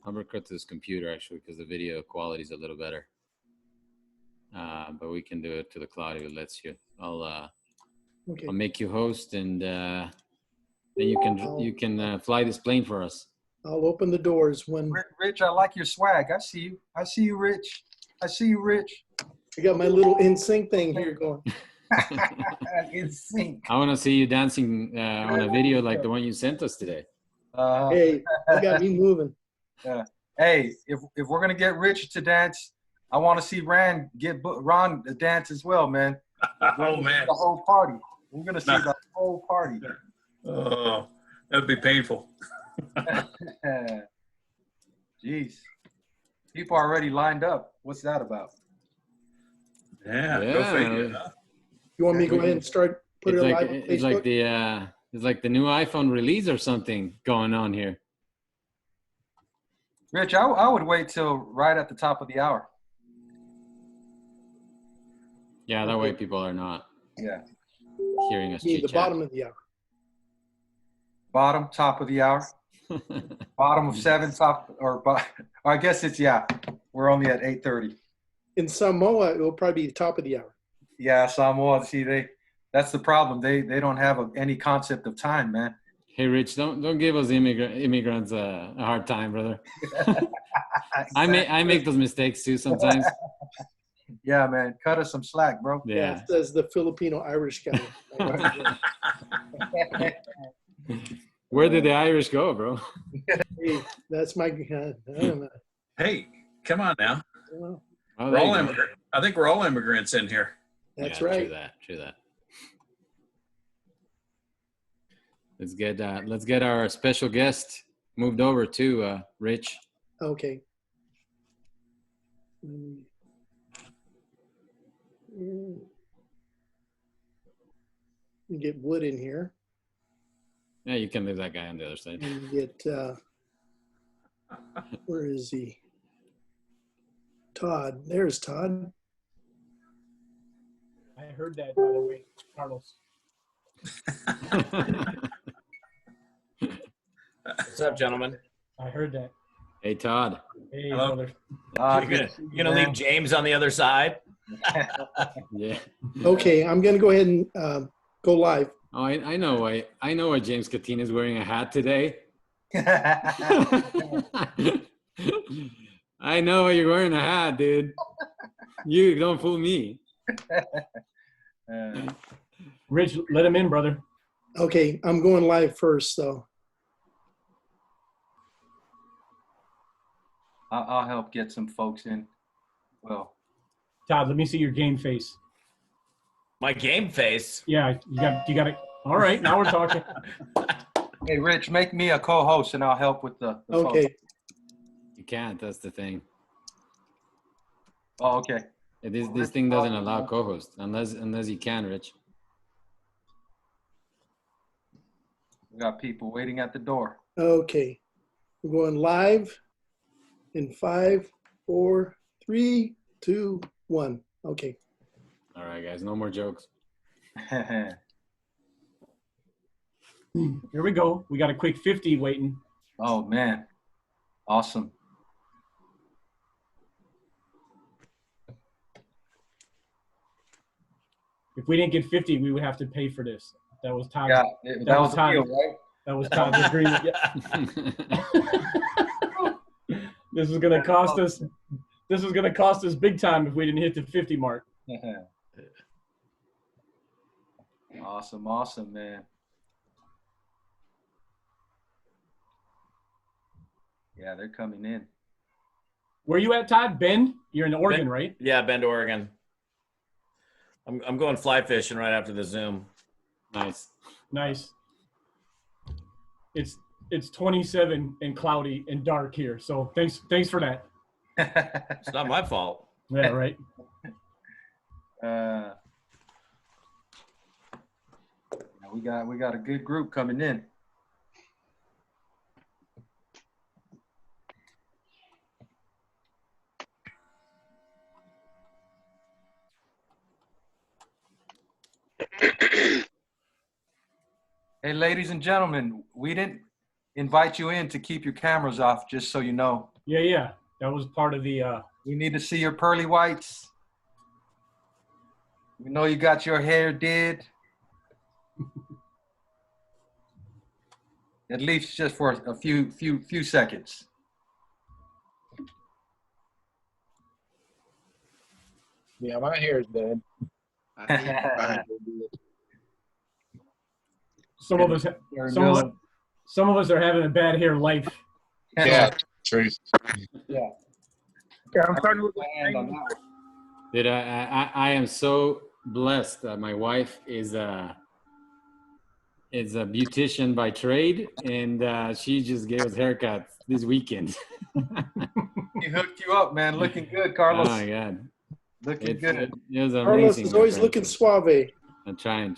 uppercut to this computer actually because the video quality is a little better. But we can do it to the cloud if it lets you. I'll make you host, and then you can fly this plane for us. I'll open the doors when. Rich, I like your swag. I see you. I see you, Rich. I see you, Rich. I got my little in-sync thing here going. In sync. I want to see you dancing on a video like the one you sent us today. Hey, you got me moving. Hey, if we're gonna get Rich to dance, I want to see Ron to dance as well, man. Oh man, the whole party. We're gonna see the whole party. Oh, that'd be painful. Jeez, people are already lined up. What's that about? Yeah. Go figure. Huh? You want me to go ahead and start put it live on Facebook? It's like the new iPhone release or something going on here. Rich, I would wait till right at the top of the hour. Yeah, that way people are not hearing us chit-chat. The bottom of the hour. Bottom, top of the hour. Bottom of 7, top, or I guess it's, we're only at 8:30. In Samoa, it will probably be the top of the hour. Yeah, Samoa, see, that's the problem. They don't have any concept of time, man. Hey, Rich, don't give us immigrants a hard time, brother. Exactly. I make those mistakes too sometimes. Yeah, man, cut us some slack, bro. Yeah, says the Filipino-Irish guy. Where did the Irish go, bro? Hey, that's my. I don't know. Hey, come on now. Oh, we're all I think we're all immigrants in here. That's right. True that. Let's get our special guest moved over to Rich. Okay. Get Wood in here. Yeah, you can leave that guy on the other side. And get where is he? Todd. There's Todd. I heard that, by the way, Carlos. What's up, gentlemen? I heard that. Hey, Todd. Hey, brother. You gonna leave James on the other side? Yeah. Okay, I'm gonna go ahead and go live. Oh, I know why James Catine is wearing a hat today. I know why you're wearing a hat, dude. You don't fool me. Rich, let him in, brother. Okay, I'm going live first, so. I'll help get some folks in. Well, Todd, let me see your game face. My game face? Yeah, you got it. All right, now we're talking. Hey, Rich, make me a co-host, and I'll help with the okay. Folks. You can't. That's the thing. Oh, okay. This thing doesn't allow co-host unless you can, Rich. We got people waiting at the door. Okay, we're going live in 5, 4, 3, 2, 1. Okay. All right, guys. No more jokes. Here we go. We got a quick 50 waiting. Oh, man. Awesome. If we didn't get 50, we would have to pay for this. That was Todd. Yeah, that was Todd, deal, right? That was Todd's agreement. Yeah. This was gonna cost us. This was gonna cost us big time if we didn't hit the 50 mark. Awesome, man. Yeah, they're coming in. Where you at, Todd? Bend? You're in Oregon, right? Yeah, Bend, Oregon. I'm going fly fishing right after the Zoom. Nice. It's 27 and cloudy and dark here, so thanks for that. It's not my fault. Yeah, right. We got a good group coming in. Hey, ladies and gentlemen, we didn't invite you in to keep your cameras off, just so you know. Yeah. That was part of the. We need to see your pearly whites. We know you got your hair did. At least just for a few seconds. Yeah, my hair is dead. Some of us are having a bad hair life. Yeah, truth. Yeah. Yeah, I'm starting with Dude, I am so blessed that my wife is a beautician by trade, and she just gave us haircuts this weekend. He hooked you up, man. Looking good, Carlos. Oh my God. Looking good. It was amazing. Carlos is always looking suave. I'm trying.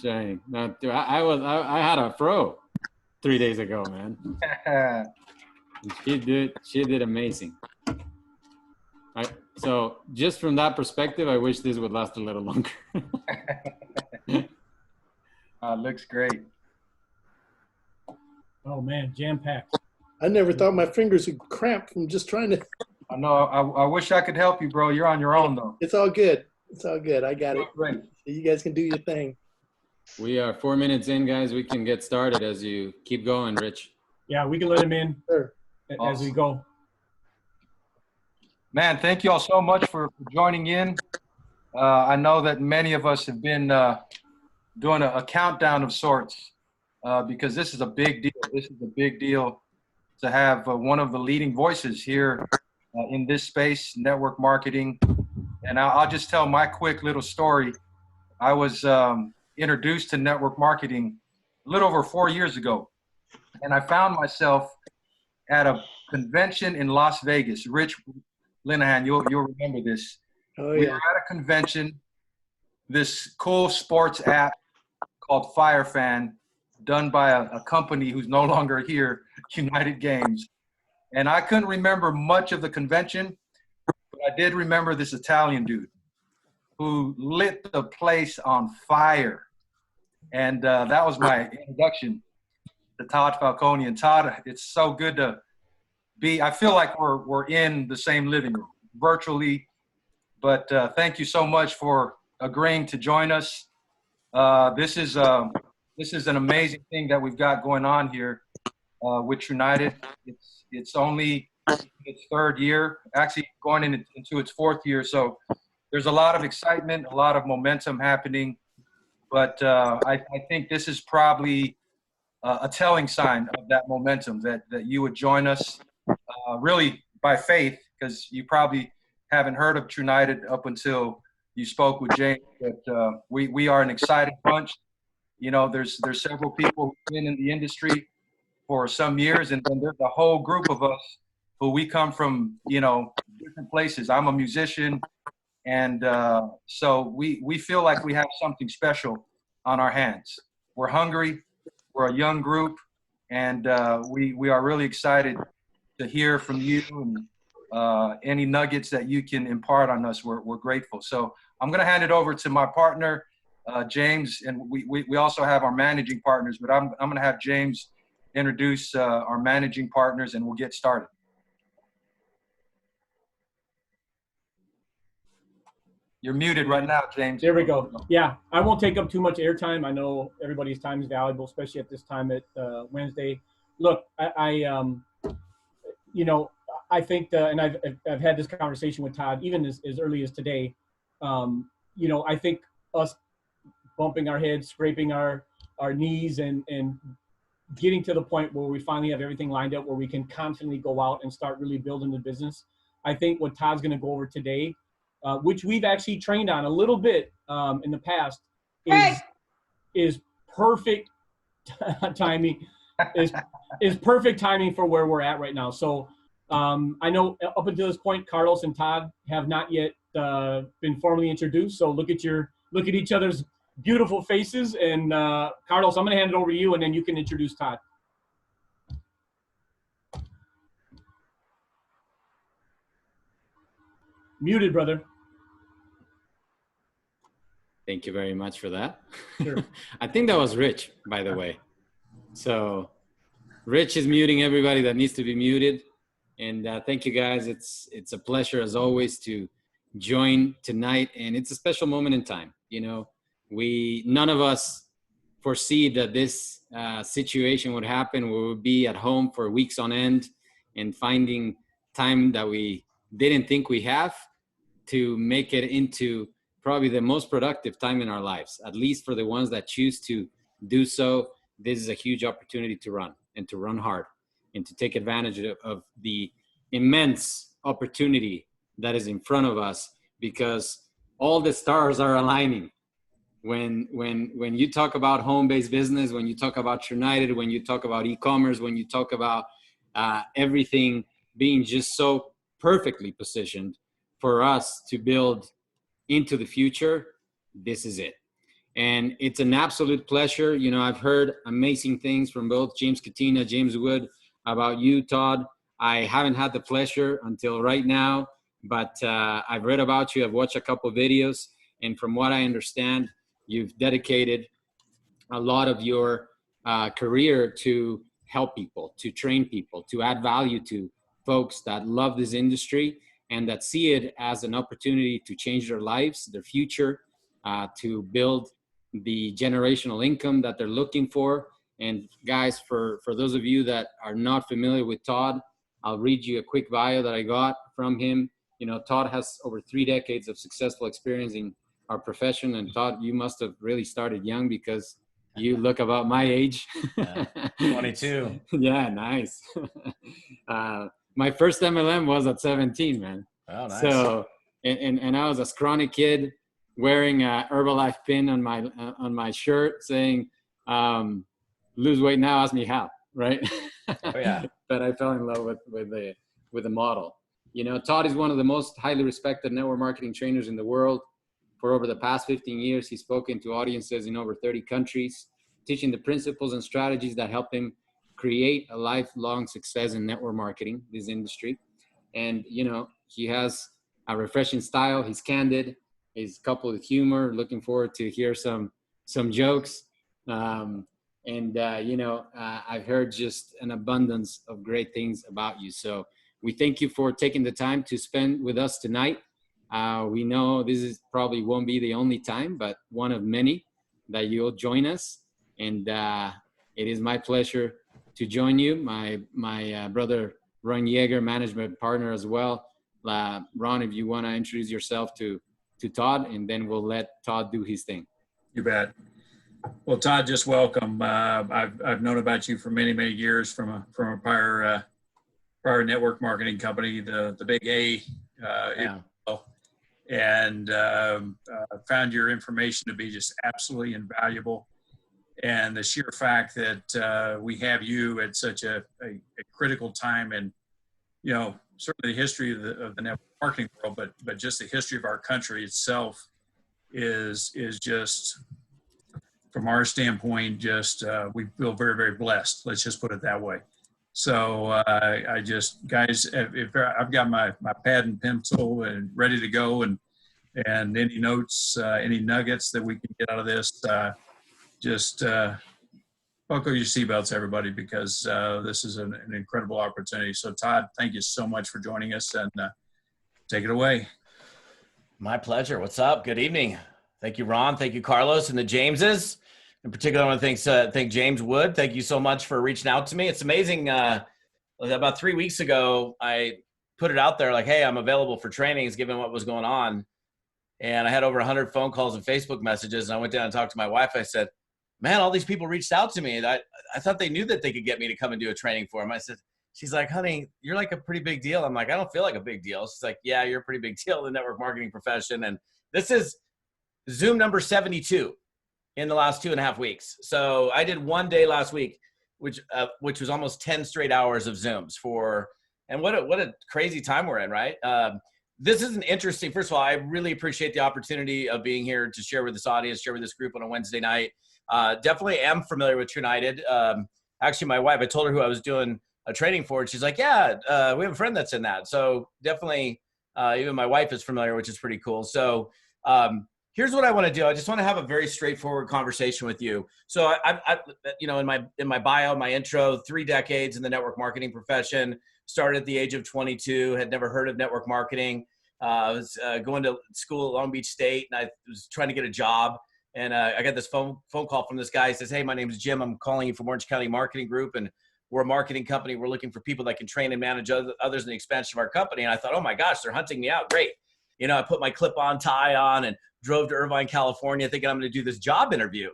No, dude, I had a fro 3 days ago, man. She did amazing. So just from that perspective, I wish this would last a little longer. Looks great. Oh man, jam packed. I never thought my fingers would cramp from just trying to. I know. I wish I could help you, bro. You're on your own, though. It's all good. It's all good. I got it. Great. You guys can do your thing. We are 4 minutes in, guys. We can get started as you keep going, Rich. Yeah, we can let him in Sure. as we go. Man, thank you all so much for joining in. I know that many of us have been doing a countdown of sorts because this is a big deal. This is a big deal to have one of the leading voices here in this space, network marketing. And I'll just tell my quick little story. I was introduced to network marketing a little over 4 years ago. And I found myself at a convention in Las Vegas. Rich Linehan, you'll remember this. Oh, We yeah. were at a convention, this cool sports app called FireFan, done by a company who's no longer here, United Games. And I couldn't remember much of the convention, but I did remember this Italian dude who lit the place on fire. And that was my introduction to Todd Falcone. And Todd, it's so good to be, I feel like we're in the same living room, virtually. But thank you so much for agreeing to join us. This is an amazing thing that we've got going on here with Trunited. It's only its third year, actually going into its fourth year. So there's a lot of excitement, a lot of momentum happening. But I think this is probably a telling sign of that momentum, that you would join us really by faith, because you probably haven't heard of Trunited up until you spoke with James. But we are an exciting bunch. You know, there's several people who've been in the industry for some years, and then there's a whole group of us who we come from, you know, different places. I'm a musician, and so we feel like we have something special on our hands. We're hungry. We're a young group, and we are really excited to hear from you, and any nuggets that you can impart on us. We're grateful. So I'm going to hand it over to my partner, James, and we also have our managing partners, but I'm going to have James introduce our managing partners, and we'll get started. You're muted right now, James. There we go. Yeah, I won't take up too much airtime. I know everybody's time is valuable, especially at this time at Wednesday. Look, you know, I think, and I've had this conversation with Todd even as early as today. You know, I think us bumping our heads, scraping our knees, and getting to the point where we finally have everything lined up, where we can confidently go out and start really building the business. I think what Todd's going to go over today, which we've actually trained on a little bit in the past, is perfect timing. Is perfect timing for where we're at right now. So I know up until this point, Carlos and Todd have not yet been formally introduced. So look at each other's beautiful faces. And Carlos, I'm going to hand it over to you, and then you can introduce Todd. Muted, brother. Thank you very much for that. Sure. I think that was Rich, by the way. So Rich is muting everybody that needs to be muted. And thank you guys. It's a pleasure as always to join tonight, and it's a special moment in time. You know, none of us foresee that this situation would happen. We would be at home for weeks on end and finding time that we didn't think we have to make it into probably the most productive time in our lives, at least for the ones that choose to do so. This is a huge opportunity to run, and to run hard, and to take advantage of the immense opportunity that is in front of us, because all the stars are aligning. When you talk about home-based business, when you talk about Trunited, when you talk about e-commerce, when you talk about everything being just so perfectly positioned for us to build into the future, this is it. And it's an absolute pleasure. You know, I've heard amazing things from both James Katina, James Wood, about you, Todd. I haven't had the pleasure until right now, but I've read about you. I've watched a couple of videos, and from what I understand, you've dedicated a lot of your career to help people, to train people, to add value to folks that love this industry and that see it as an opportunity to change their lives, their future, to build the generational income that they're looking for. And guys, for those of you that are not familiar with Todd, I'll read you a quick bio that I got from him. You know, Todd has over 3 decades of successful experience in our profession. And Todd, you must have really started young, because you look about my age. Yeah, 22. Yeah, nice. My first MLM was at 17, man. Oh, nice. So, and I was a scrawny kid wearing a Herbalife pin on my shirt saying, lose weight now, ask me how, right? Oh, yeah. But I fell in love with the model. You know, Todd is one of the most highly respected network marketing trainers in the world. For over the past 15 years, he's spoken to audiences in over 30 countries, teaching the principles and strategies that help him create a lifelong success in network marketing, this industry. And, you know, he has a refreshing style. He's candid. He's coupled with humor. Looking forward to hear some jokes. You know, I've heard just an abundance of great things about you. So we thank you for taking the time to spend with us tonight. We know this is probably won't be the only time, but one of many that you'll join us. And it is my pleasure to join you. My brother, Ron Yeager, management partner as well. Ron, if you want to introduce yourself to Todd, and then we'll let Todd do his thing. You bet. Well, Todd, just welcome. I've known about you for many years from a prior network marketing company, the Big A. Yeah. And found your information to be just absolutely invaluable. And the sheer fact that we have you at such a critical time, and, you know, certainly the history of the network marketing world, but just the history of our country itself is just, from our standpoint, just we feel very blessed. Let's just put it that way. So I just, guys, if I've got my pad and pencil and ready to go, and any notes, any nuggets that we can get out of this, just buckle your seatbelts, everybody, because this is an incredible opportunity. So Todd, thank you so much for joining us, and take it away. My pleasure. What's up? Good evening. Thank you, Ron. Thank you, Carlos, and the Jameses. In particular, I want to thank James Wood. Thank you so much for reaching out to me. It's amazing. About 3 weeks ago, I put it out there like, hey, I'm available for trainings given what was going on. And I had over 100 phone calls and Facebook messages. And I went down and talked to my wife. I said, man, all these people reached out to me. And I thought they knew that they could get me to come and do a training for them. I said, she's like, honey, you're like a pretty big deal. I'm like, I don't feel like a big deal. She's like, yeah, you're a pretty big deal in the network marketing profession. And this is Zoom number 72 in the last 2.5 weeks. So I did one day last week, which was almost 10 straight hours of Zooms and what a crazy time we're in, right? This is an interesting, first of all, I really appreciate the opportunity of being here to share with this audience, share with this group on a Wednesday night. Definitely am familiar with Trunited. Actually, my wife, I told her who I was doing a training for, and she's like, yeah, we have a friend that's in that. So definitely, even my wife is familiar, which is pretty cool. So here's what I want to do. I just want to have a very straightforward conversation with you. So I you know, in my bio, my intro, 3 decades in the network marketing profession, started at the age of 22, had never heard of network marketing. I was going to school at Long Beach State, and I was trying to get a job. And I got this phone call from this guy. He says, "Hey, my name is Jim. I'm calling you from Orange County Marketing Group, and we're a marketing company. We're looking for people that can train and manage others in the expansion of our company." And I thought, oh my gosh, they're hunting me out. Great. You know, I put my clip-on tie on and drove to Irvine, California, thinking I'm going to do this job interview.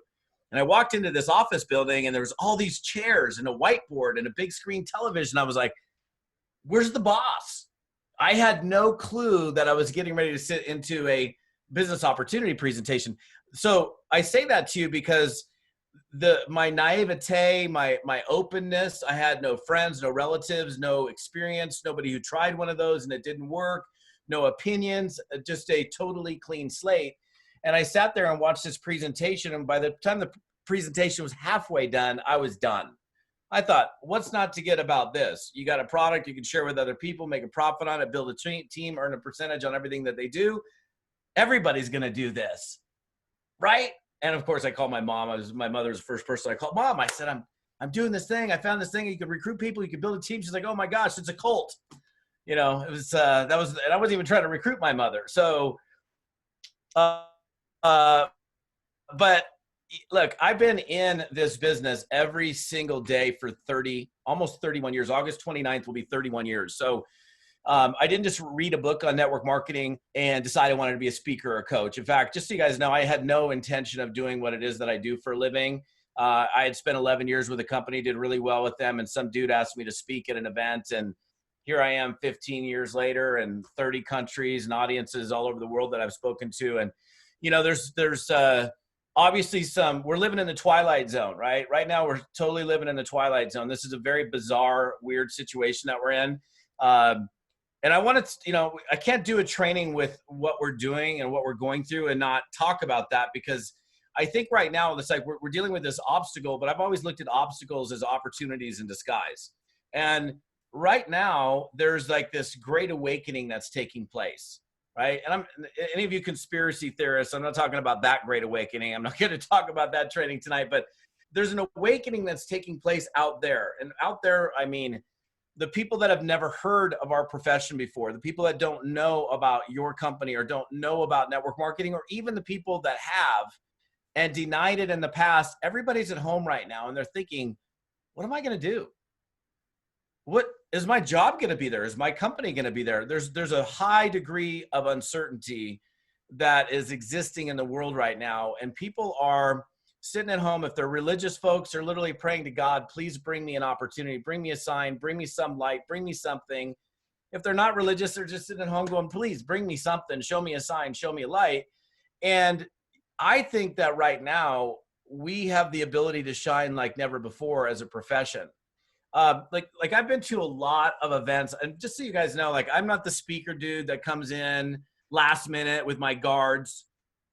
And I walked into this office building, and there was all these chairs and a whiteboard and a big screen television. I was like, where's the boss? I had no clue that I was getting ready to sit into a business opportunity presentation. So I say that to you because my naivete, my openness, I had no friends, no relatives, no experience, nobody who tried one of those and it didn't work, no opinions, just a totally clean slate. And I sat there and watched this presentation, and by the time the presentation was halfway done, I was done. I thought, what's not to get about this? You got a product you can share with other people, make a profit on it, build a team, earn a percentage on everything that they do. Everybody's going to do this, right? And of course, I called my mom. My mother's the first person I called. Mom, I said, I'm doing this thing. I found this thing. You can recruit people. You can build a team. She's like, oh my gosh, it's a cult. You know, it was and I wasn't even trying to recruit my mother. So, but look, I've been in this business every single day for almost 31 years. August 29th will be 31 years. So I didn't just read a book on network marketing and decide I wanted to be a speaker or a coach. In fact, just so you guys know, I had no intention of doing what it is that I do for a living. I had spent 11 years with a company, did really well with them, and some dude asked me to speak at an event, and here I am 15 years later in 30 countries and audiences all over the world that I've spoken to. And, you know, there's obviously we're living in the twilight zone, right? Right now, we're totally living in the twilight zone. This is a very bizarre, weird situation that we're in. And I wanted to, you know, I can't do a training with what we're doing and what we're going through and not talk about that, because I think right now it's like we're dealing with this obstacle, but I've always looked at obstacles as opportunities in disguise. And right now there's like this great awakening that's taking place. Right. And any of you conspiracy theorists, I'm not talking about that great awakening. I'm not going to talk about that training tonight, but there's an awakening that's taking place out there. And out there, I mean, the people that have never heard of our profession before, the people that don't know about your company or don't know about network marketing, or even the people that have and denied it in the past, everybody's at home right now and they're thinking, what am I going to do? What is my job going to be there? Is my company going to be there? There's a high degree of uncertainty that is existing in the world right now. And people are sitting at home. If they're religious folks, they're literally praying to God, please bring me an opportunity, bring me a sign, bring me some light, bring me something. If they're not religious, they're just sitting at home going, please bring me something, show me a sign, show me a light. And I think that right now we have the ability to shine like never before as a profession. Like I've been to a lot of events, and just so you guys know, like I'm not the speaker dude that comes in last minute with my guards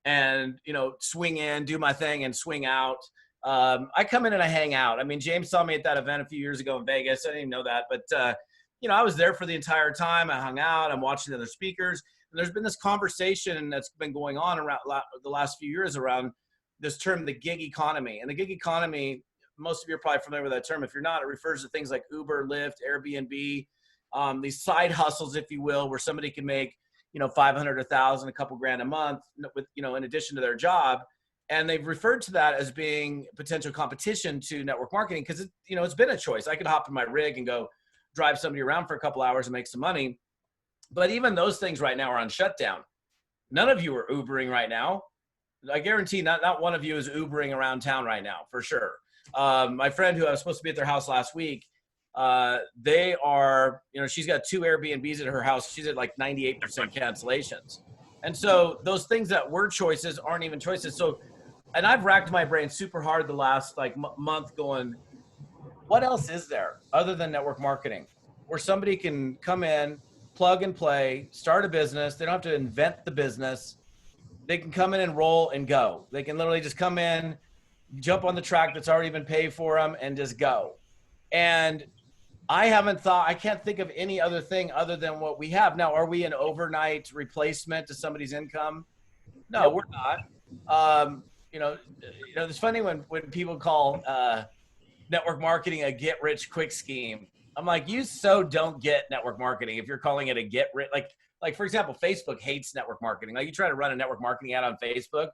and, you know, swing in, do my thing and swing out. I come in and I hang out. I mean, James saw me at that event a few years ago in Vegas. I didn't even know that, but you know, I was there for the entire time. I hung out, I'm watching other speakers. And there's been this conversation that's been going on around the last few years around this term, the gig economy. And the gig economy, most of you are probably familiar with that term. If you're not, it refers to things like Uber, Lyft, Airbnb, these side hustles, if you will, where somebody can make, you know, 500, 1,000, a couple grand a month with, you know, in addition to their job. And they've referred to that as being potential competition to network marketing because, you know, it's been a choice. I could hop in my rig and go drive somebody around for a couple hours and make some money. But even those things right now are on shutdown. None of you are Ubering right now. I guarantee not one of you is Ubering around town right now, for sure. My friend who I was supposed to be at their house last week, they are, you know, she's got 2 Airbnbs at her house. She's at like 98% cancellations. And so those things that were choices aren't even choices. So, and I've racked my brain super hard the last like month going, what else is there other than network marketing where somebody can come in, plug and play, start a business. They don't have to invent the business. They can come in and roll and go. They can literally just come in, jump on the track that's already been paid for them and just go. And I can't think of any other thing other than what we have. Now, are we an overnight replacement to somebody's income? No, we're not. You know, it's funny when people call network marketing a get rich quick scheme. I'm like, you so don't get network marketing if you're calling it a get rich. Like for example, Facebook hates network marketing. Like you try to run a network marketing ad on Facebook,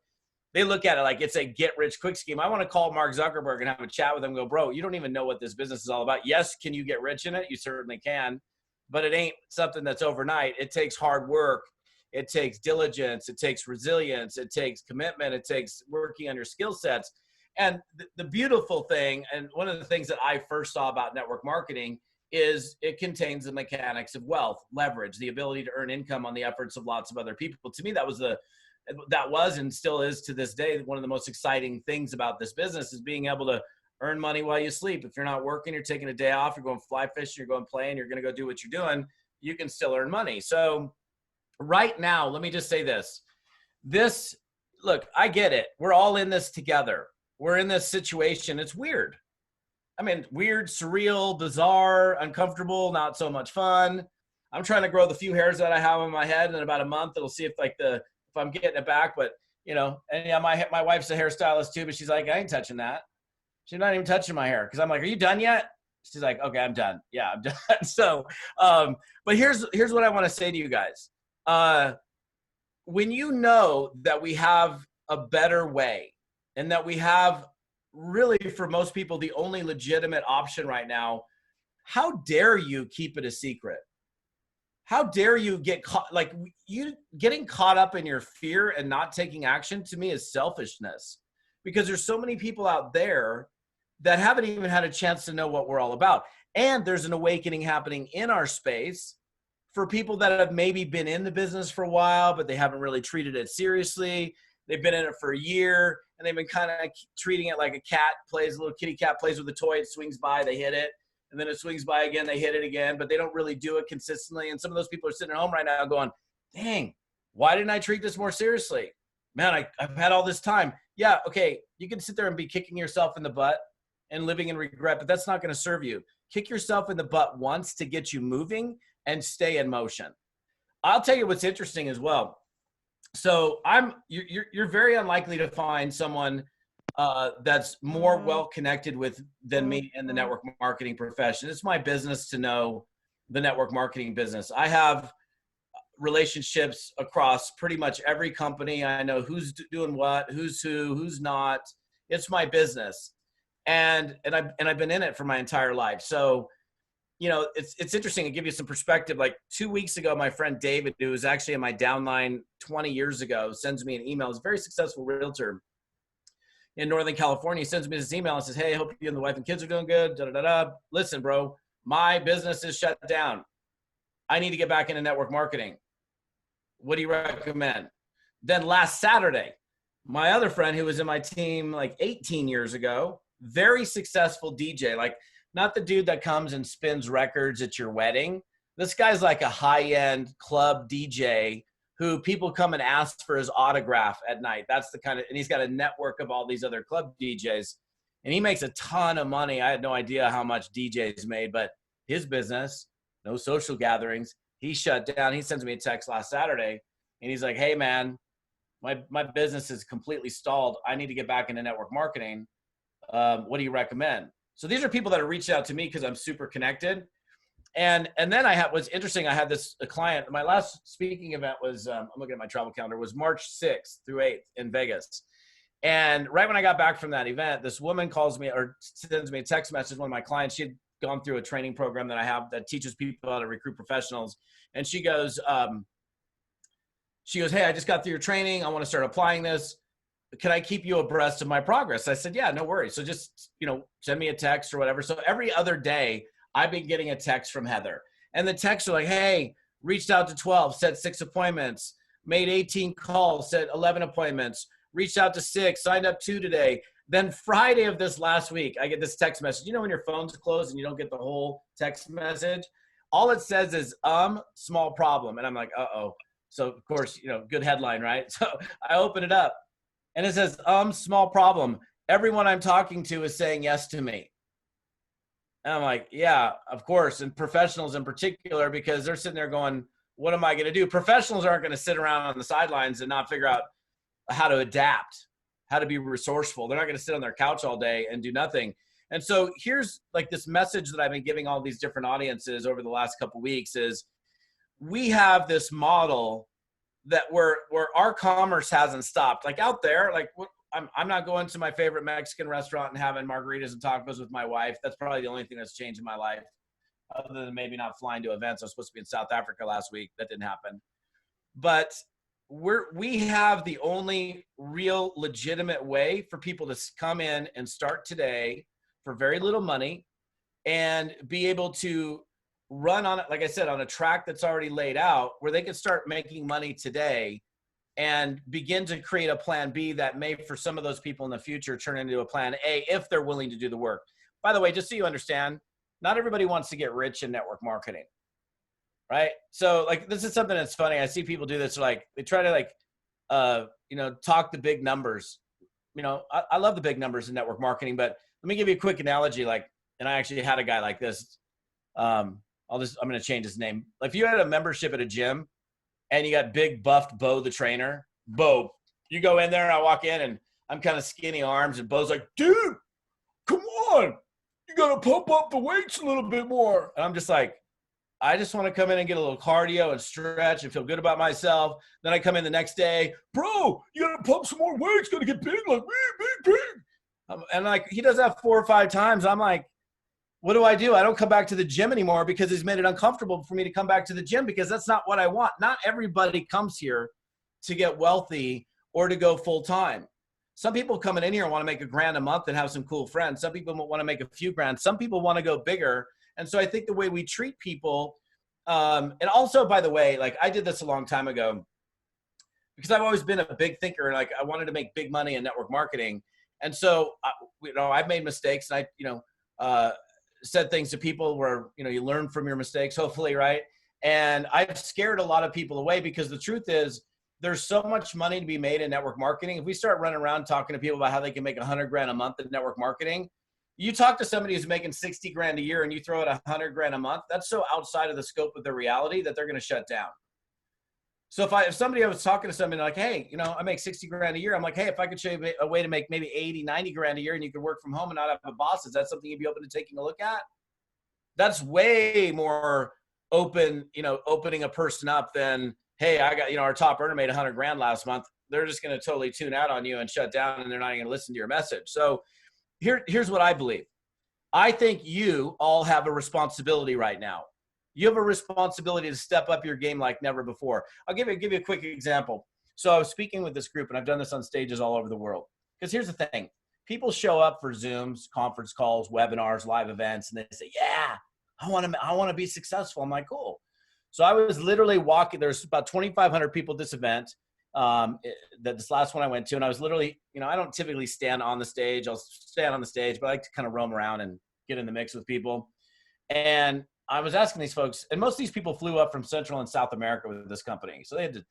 they look at it like it's a get rich quick scheme. I want to call Mark Zuckerberg and have a chat with him and go, bro, you don't even know what this business is all about. Yes, can you get rich in it? You certainly can, but it ain't something that's overnight. It takes hard work. It takes diligence. It takes resilience. It takes commitment. It takes working on your skill sets. And the beautiful thing, and one of the things that I first saw about network marketing is it contains the mechanics of wealth, leverage, the ability to earn income on the efforts of lots of other people. To me, that was and still is to this day one of the most exciting things about this business is being able to earn money while you sleep. If you're not working, you're taking a day off, you're going fly fishing, you're going playing, you're going to go do what you're doing, you can still earn money. So right now, let me just say this. Look, I get it. We're all in this together. We're in this situation. It's weird. I mean, weird, surreal, bizarre, uncomfortable, not so much fun. I'm trying to grow the few hairs that I have on my head. In about a month, it'll see if I'm getting it back. But and yeah, my wife's a hairstylist too, but she's like, I ain't touching that. She's not even touching my hair because I'm like, are you done yet? She's like, okay, I'm done. Yeah, I'm done. So, but here's what I want to say to you guys. When you know that we have a better way and that we have really, for most people, the only legitimate option right now, how dare you keep it a secret? How dare you get caught? Like, you getting caught up in your fear and not taking action, to me, is selfishness, because there's so many people out there that haven't even had a chance to know what we're all about. And there's an awakening happening in our space for people that have maybe been in the business for a while, but they haven't really treated it seriously. They've been in it for a year, and they've been kind of treating it like a little kitty cat plays with a toy. It swings by, they hit it, and then it swings by again, they hit it again, but they don't really do it consistently. And some of those people are sitting at home right now going, dang, why didn't I treat this more seriously? Man, I've had all this time. Yeah, okay, you can sit there and be kicking yourself in the butt and living in regret, but that's not going to serve you. Kick yourself in the butt once to get you moving and stay in motion. I'll tell you what's interesting as well. So you're very unlikely to find someone that's more well connected than me in the network marketing profession. It's my business to know the network marketing business. I have relationships across pretty much every company. I know who's doing what, who's who, who's not. It's my business, and I've been in it for my entire life. So it's interesting to give you some perspective. Like 2 weeks ago, my friend David, who was actually in my downline 20 years ago, sends me an email. He's a very successful realtor in Northern California. He sends me this email and says, hey, I hope you and the wife and kids are doing good. Da, da, da, da. Listen, bro, my business is shut down. I need to get back into network marketing. What do you recommend? Then last Saturday, my other friend who was in my team like 18 years ago, very successful DJ, like not the dude that comes and spins records at your wedding. This guy's like a high-end club DJ who people come and ask for his autograph at night. That's the kind of, and he's got a network of all these other club DJs, and he makes a ton of money. I had no idea how much DJs made, but his business, no social gatherings, he shut down. He sends me a text last Saturday, and he's like, hey man, my business is completely stalled. I need to get back into network marketing. What do you recommend? So these are people that are reaching out to me because I'm super connected. And then what's interesting, I had a client, my last speaking event was, I'm looking at my travel calendar, was March 6th through 8th in Vegas. And right when I got back from that event, this woman calls me or sends me a text message, one of my clients. She had gone through a training program that I have that teaches people how to recruit professionals. And she goes, hey, I just got through your training. I want to start applying this. Can I keep you abreast of my progress? I said, yeah, no worries. So just, send me a text or whatever. So every other day I've been getting a text from Heather, and the texts are like, hey, reached out to 12, set 6 appointments, made 18 calls, set 11 appointments, reached out to 6, signed up 2 today. Then Friday of this last week, I get this text message. When your phone's closed and you don't get the whole text message, all it says is, small problem. And I'm like, uh-oh. So of course, good headline, right? So I open it up. And it says, small problem. Everyone I'm talking to is saying yes to me. And I'm like, yeah, of course. And professionals in particular, because they're sitting there going, what am I going to do? Professionals aren't going to sit around on the sidelines and not figure out how to adapt, how to be resourceful. They're not going to sit on their couch all day and do nothing. And so here's like this message that I've been giving all these different audiences over the last couple of weeks is we have this model that where our commerce hasn't stopped. Like out there, like I'm not going to my favorite Mexican restaurant and having margaritas and tacos with my wife. That's probably the only thing that's changed in my life, other than maybe not flying to events. I was supposed to be in South Africa last week. That didn't happen. But we have the only real legitimate way for people to come in and start today for very little money and be able to run on it, like I said, on a track that's already laid out where they can start making money today and begin to create a plan B that may, for some of those people in the future, turn into a plan A if they're willing to do the work. By the way, just so you understand, not everybody wants to get rich in network marketing, right? So like, this is something that's funny. I see people do this, like they try to like, talk the big numbers. I love the big numbers in network marketing, but let me give you a quick analogy. Like, and I actually had a guy like this. I'm going to change his name. Like if you had a membership at a gym and you got big buffed Bo, the trainer, Bo, you go in there and I walk in and I'm kind of skinny arms and Bo's like, dude, come on. You got to pump up the weights a little bit more. And I'm just like, I just want to come in and get a little cardio and stretch and feel good about myself. Then I come in the next day, bro, you got to pump some more weights. Got to get big like me, big. And like, he does that 4 or 5 times. I'm like, what do? I don't come back to the gym anymore because he's made it uncomfortable for me to come back to the gym because that's not what I want. Not everybody comes here to get wealthy or to go full time. Some people coming in here want to make $1,000 a month and have some cool friends. Some people want to make a few grand. Some people want to go bigger. And so I think the way we treat people, and also, by the way, like I did this a long time ago because I've always been a big thinker. Like I wanted to make big money in network marketing. And so, I've made mistakes and I said things to people where, you learn from your mistakes, hopefully, right? And I've scared a lot of people away because the truth is there's so much money to be made in network marketing. If we start running around talking to people about how they can make $100,000 a month in network marketing, you talk to somebody who's making $60,000 a year and you throw it $100,000 a month, that's so outside of the scope of their reality that they're going to shut down. So if somebody, I was talking to somebody like, hey, I make $60,000 a year. I'm like, hey, if I could show you a way to make maybe $80,000, $90,000 a year and you could work from home and not have a boss, is that something you'd be open to taking a look at? That's way more open, opening a person up than, hey, I got, our top earner made $100,000 last month. They're just going to totally tune out on you and shut down and they're not even going to listen to your message. So here's what I believe. I think you all have a responsibility right now. You have a responsibility to step up your game like never before. I'll give you a quick example. So I was speaking with this group, and I've done this on stages all over the world. Because here's the thing. People show up for Zooms, conference calls, webinars, live events, and they say, yeah, I want to be successful. I'm like, cool. So I was literally walking. There's about 2,500 people at this event, this last one I went to, and I was literally, I don't typically stand on the stage. I'll stand on the stage, but I like to kind of roam around and get in the mix with people. And I was asking these folks, and most of these people flew up from Central and South America with this company. So they had to,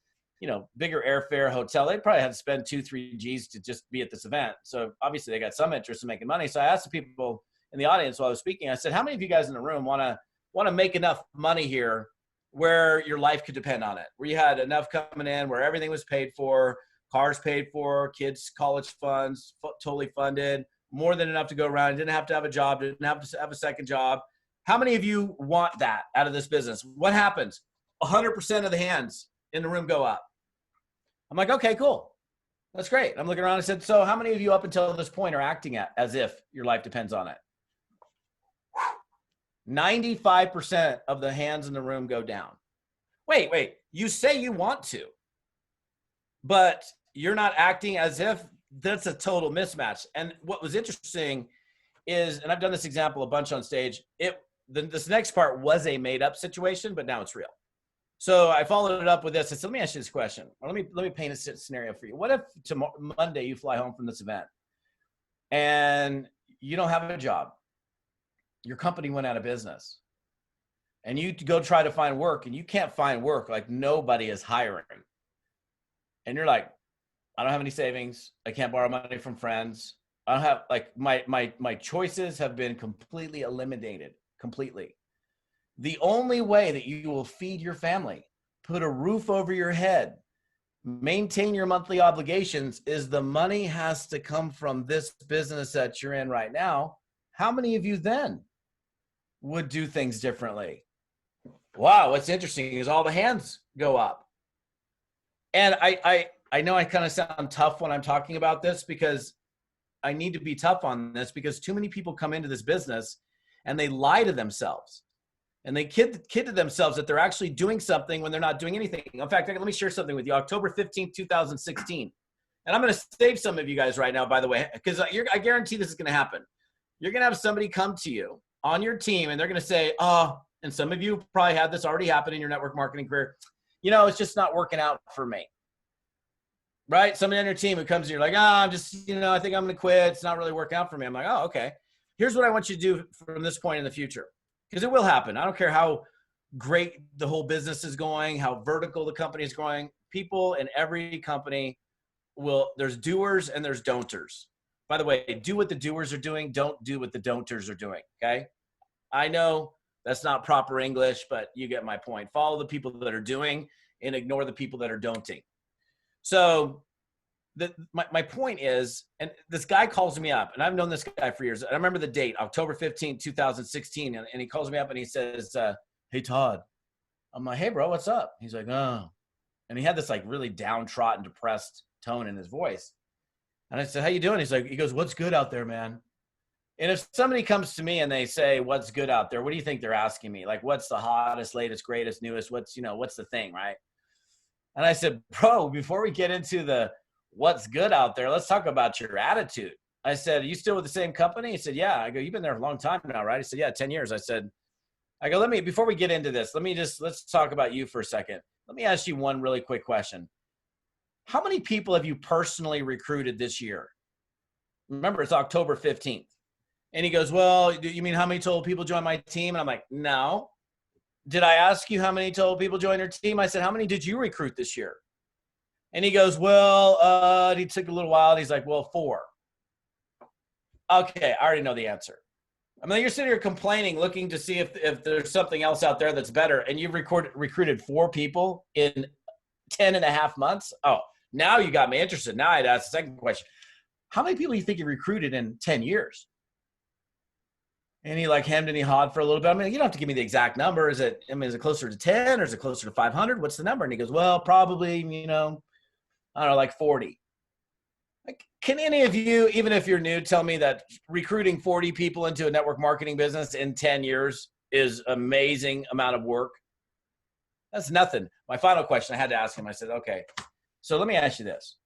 bigger airfare, hotel. They probably had to spend 2-3 G's to just be at this event. So obviously they got some interest in making money. So I asked the people in the audience while I was speaking, I said, how many of you guys in the room want to make enough money here where your life could depend on it? Where you had enough coming in, where everything was paid for, cars paid for, kids' college funds, totally funded, more than enough to go around. You didn't have to have a job, didn't have to have a second job. How many of you want that out of this business? What happens? 100% of the hands in the room go up. I'm like, okay, cool. That's great. I'm looking around and said, so how many of you up until this point are acting as if your life depends on it? 95% of the hands in the room go down. Wait, you say you want to, but you're not acting as if. That's a total mismatch. And what was interesting is, and I've done this example a bunch on stage, this next part was a made up situation, but now it's real. So I followed it up with this. I said, let me ask you this question. Or let me paint a scenario for you. What if tomorrow, Monday, you fly home from this event and you don't have a job? Your company went out of business and you go try to find work and you can't find work. Like nobody is hiring. And you're like, I don't have any savings. I can't borrow money from friends. I don't have, like, my choices have been completely eliminated, completely. The only way that you will feed your family, put a roof over your head, maintain your monthly obligations is the money has to come from this business that you're in right now. how many of you then would do things differently? Wow, what's interesting is all the hands go up. And I know I kind of sound tough when I'm talking about this, because I need to be tough on this, because too many people come into this business and they lie to themselves. And they kid to themselves that they're actually doing something when they're not doing anything. In fact, let me share something with you. October 15th, 2016. And I'm going to save some of you guys right now, by the way, because I guarantee this is going to happen. You're going to have somebody come to you on your team, and they're going to say, oh, and some of you probably had this already happen in your network marketing career. You know, it's just not working out for me. Right? Somebody on your team who comes to you, like, I'm just, I think I'm going to quit. It's not really working out for me. I'm like, oh, okay. Here's what I want you to do from this point in the future. Because it will happen. I don't care how great the whole business is going, how vertical the company is growing. People in every company there's doers and there's don'ters. By the way, do what the doers are doing. Don't do what the don'ters are doing. Okay. I know that's not proper English, but you get my point. Follow the people that are doing and ignore the people that are don'ting. So my point is, and this guy calls me up, and I've known this guy for years. I remember the date, October 15th, 2016. And he calls me up and he says, hey, Todd. I'm like, hey, bro, what's up? He's like, oh. And he had this like really downtrodden, depressed tone in his voice. And I said, how you doing? He goes, what's good out there, man? And if somebody comes to me and they say, what's good out there? What do you think they're asking me? Like, what's the hottest, latest, greatest, newest? What's the thing, right? And I said, bro, before we get into the what's good out there, let's talk about your attitude. I said, are you still with the same company? He said, yeah. I go, you've been there a long time now, right? He said, yeah, 10 years. I go, before we get into this, let's talk about you for a second. Let me ask you one really quick question. How many people have you personally recruited this year? Remember, it's October 15th. And he goes, well, you mean how many total people joined my team? And I'm like, no. Did I ask you how many total people joined your team? I said, how many did you recruit this year? And he goes, well, he took a little while. And he's like, well, 4. Okay, I already know the answer. I mean, you're sitting here complaining, looking to see if there's something else out there that's better, and you've recruited 4 people in 10 and a half months? Oh, now you got me interested. Now I'd ask the second question. How many people do you think you recruited in 10 years? And he like hemmed and he hawed for a little bit. I mean, you don't have to give me the exact number. Is it closer to 10 or is it closer to 500? What's the number? And he goes, well, probably, I don't know, like 40. Like, can any of you, even if you're new, tell me that recruiting 40 people into a network marketing business in 10 years is amazing amount of work? That's nothing. My final question, I had to ask him. I said, okay, so let me ask you this.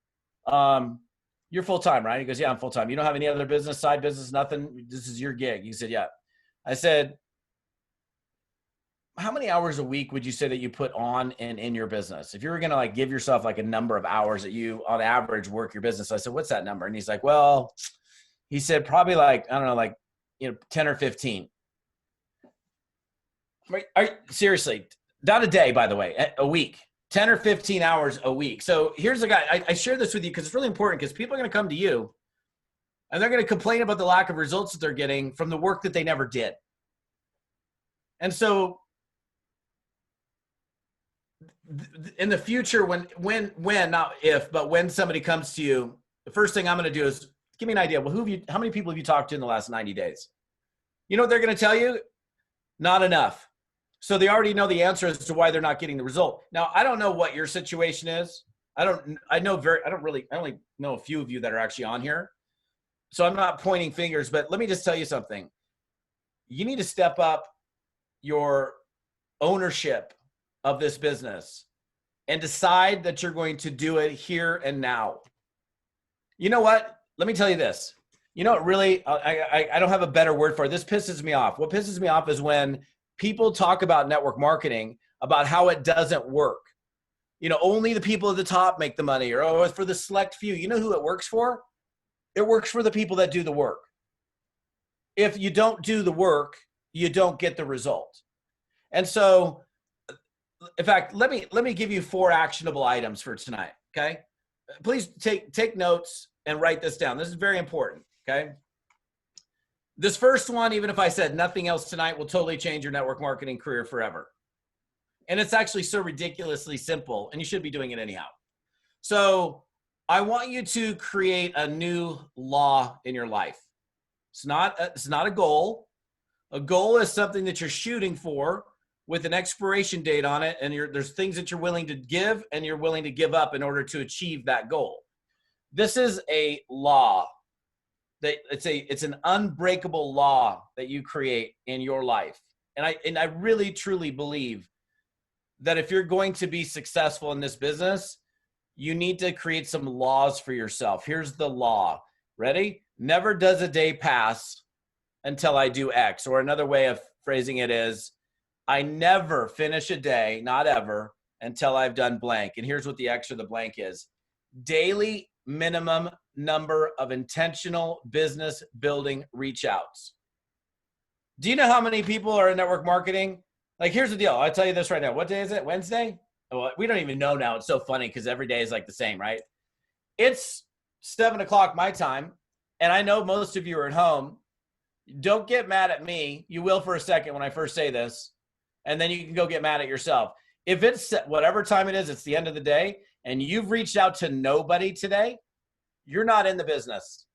You're full-time, right? He goes, yeah, I'm full-time. You don't have any other business, side business, nothing? This is your gig. He said, yeah. I said, how many hours a week would you say that you put on in your business? If you were going to like give yourself like a number of hours that you on average work your business. I said, what's that number? And he's like, well, he said, probably like, I don't know, like, 10 or 15. Seriously, not a day, by the way, a week. 10 or 15 hours a week. So here's the guy. I share this with you because it's really important, because people are going to come to you and they're going to complain about the lack of results that they're getting from the work that they never did. And so in the future, when not if, but when somebody comes to you, the first thing I'm going to do is give me an idea. Well, how many people have you talked to in the last 90 days? You know what they're going to tell you? Not enough. So they already know the answer as to why they're not getting the result. Now, I don't know what your situation is. I only know a few of you that are actually on here. So I'm not pointing fingers, but let me just tell you something. You need to step up your ownership of this business and decide that you're going to do it here and now. You know what? Let me tell you this. You know what really, I don't have a better word for it. This pisses me off. What pisses me off is when people talk about network marketing, about how it doesn't work. Only the people at the top make the money, or it's for the select few. You know who it works for? It works for the people that do the work. If you don't do the work, you don't get the result. And so, in fact, let me give you 4 actionable items for tonight, okay? Please take notes and write this down. This is very important, okay? This first one, even if I said nothing else tonight, will totally change your network marketing career forever. And it's actually so ridiculously simple, and you should be doing it anyhow. So I want you to create a new law in your life. It's not a goal. A goal is something that you're shooting for with an expiration date on it, and there's things that you're willing to give and you're willing to give up in order to achieve that goal. This is a law. It's an unbreakable law that you create in your life. And I really truly believe that if you're going to be successful in this business, you need to create some laws for yourself. Here's the law. Ready? Never does a day pass until I do X. Or another way of phrasing it is, I never finish a day, not ever, until I've done blank. And here's what the X or the blank is. Daily minimum number of intentional business building reach outs. Do you know how many people are in network marketing? Like, here's the deal. I'll tell you this right now. What day is it? Wednesday? Well, we don't even know now. It's so funny because every day is like the same, right? It's 7 o'clock my time, and I know most of you are at home. Don't get mad at me. You will for a second when I first say this, and then you can go get mad at yourself. If it's whatever time it is, it's the end of the day, and you've reached out to nobody today, you're not in the business.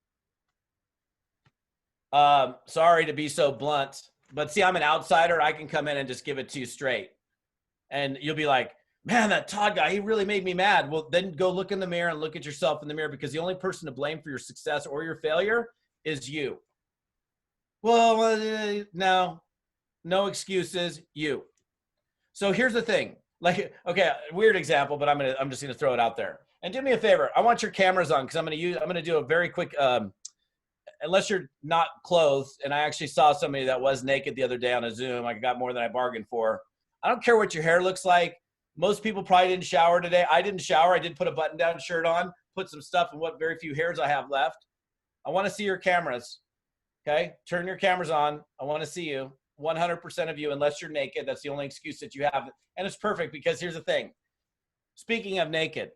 Sorry to be so blunt, but see, I'm an outsider. I can come in and just give it to you straight. And you'll be like, man, that Todd guy, he really made me mad. Well, then go look in the mirror and look at yourself in the mirror, because the only person to blame for your success or your failure is you. Well, no excuses, you. So here's the thing. Like, okay, weird example, but I'm just gonna throw it out there. And do me a favor. I want your cameras on, because I'm gonna do a very quick, unless you're not clothed, and I actually saw somebody that was naked the other day on a Zoom. I got more than I bargained for. I don't care what your hair looks like. Most people probably didn't shower today. I didn't shower. I did put a button-down shirt on, put some stuff in what very few hairs I have left. I want to see your cameras, okay? Turn your cameras on. I want to see you, 100% of you, unless you're naked. That's the only excuse that you have. And it's perfect, because here's the thing. Speaking of naked,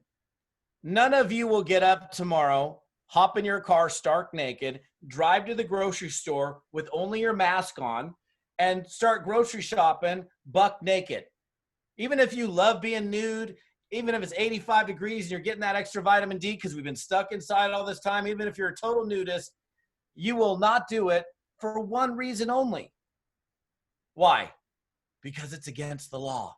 none of you will get up tomorrow, hop in your car stark naked, drive to the grocery store with only your mask on, and start grocery shopping buck naked. Even if you love being nude, even if it's 85 degrees and you're getting that extra vitamin D because we've been stuck inside all this time, even if you're a total nudist, you will not do it for one reason only. Why? Because it's against the law.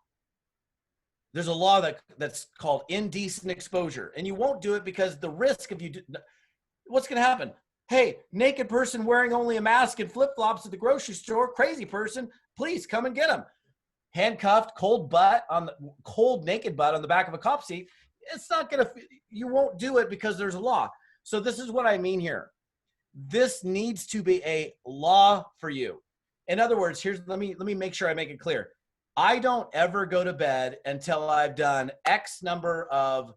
There's a law that's called indecent exposure, and you won't do it because the risk of what's going to happen? Hey, naked person wearing only a mask and flip-flops at the grocery store, crazy person, please come and get them. Handcuffed, cold naked butt on the back of a cop seat. It's not going to, you won't do it because there's a law. So this is what I mean here. This needs to be a law for you. In other words, let me make sure I make it clear. I don't ever go to bed until I've done X number of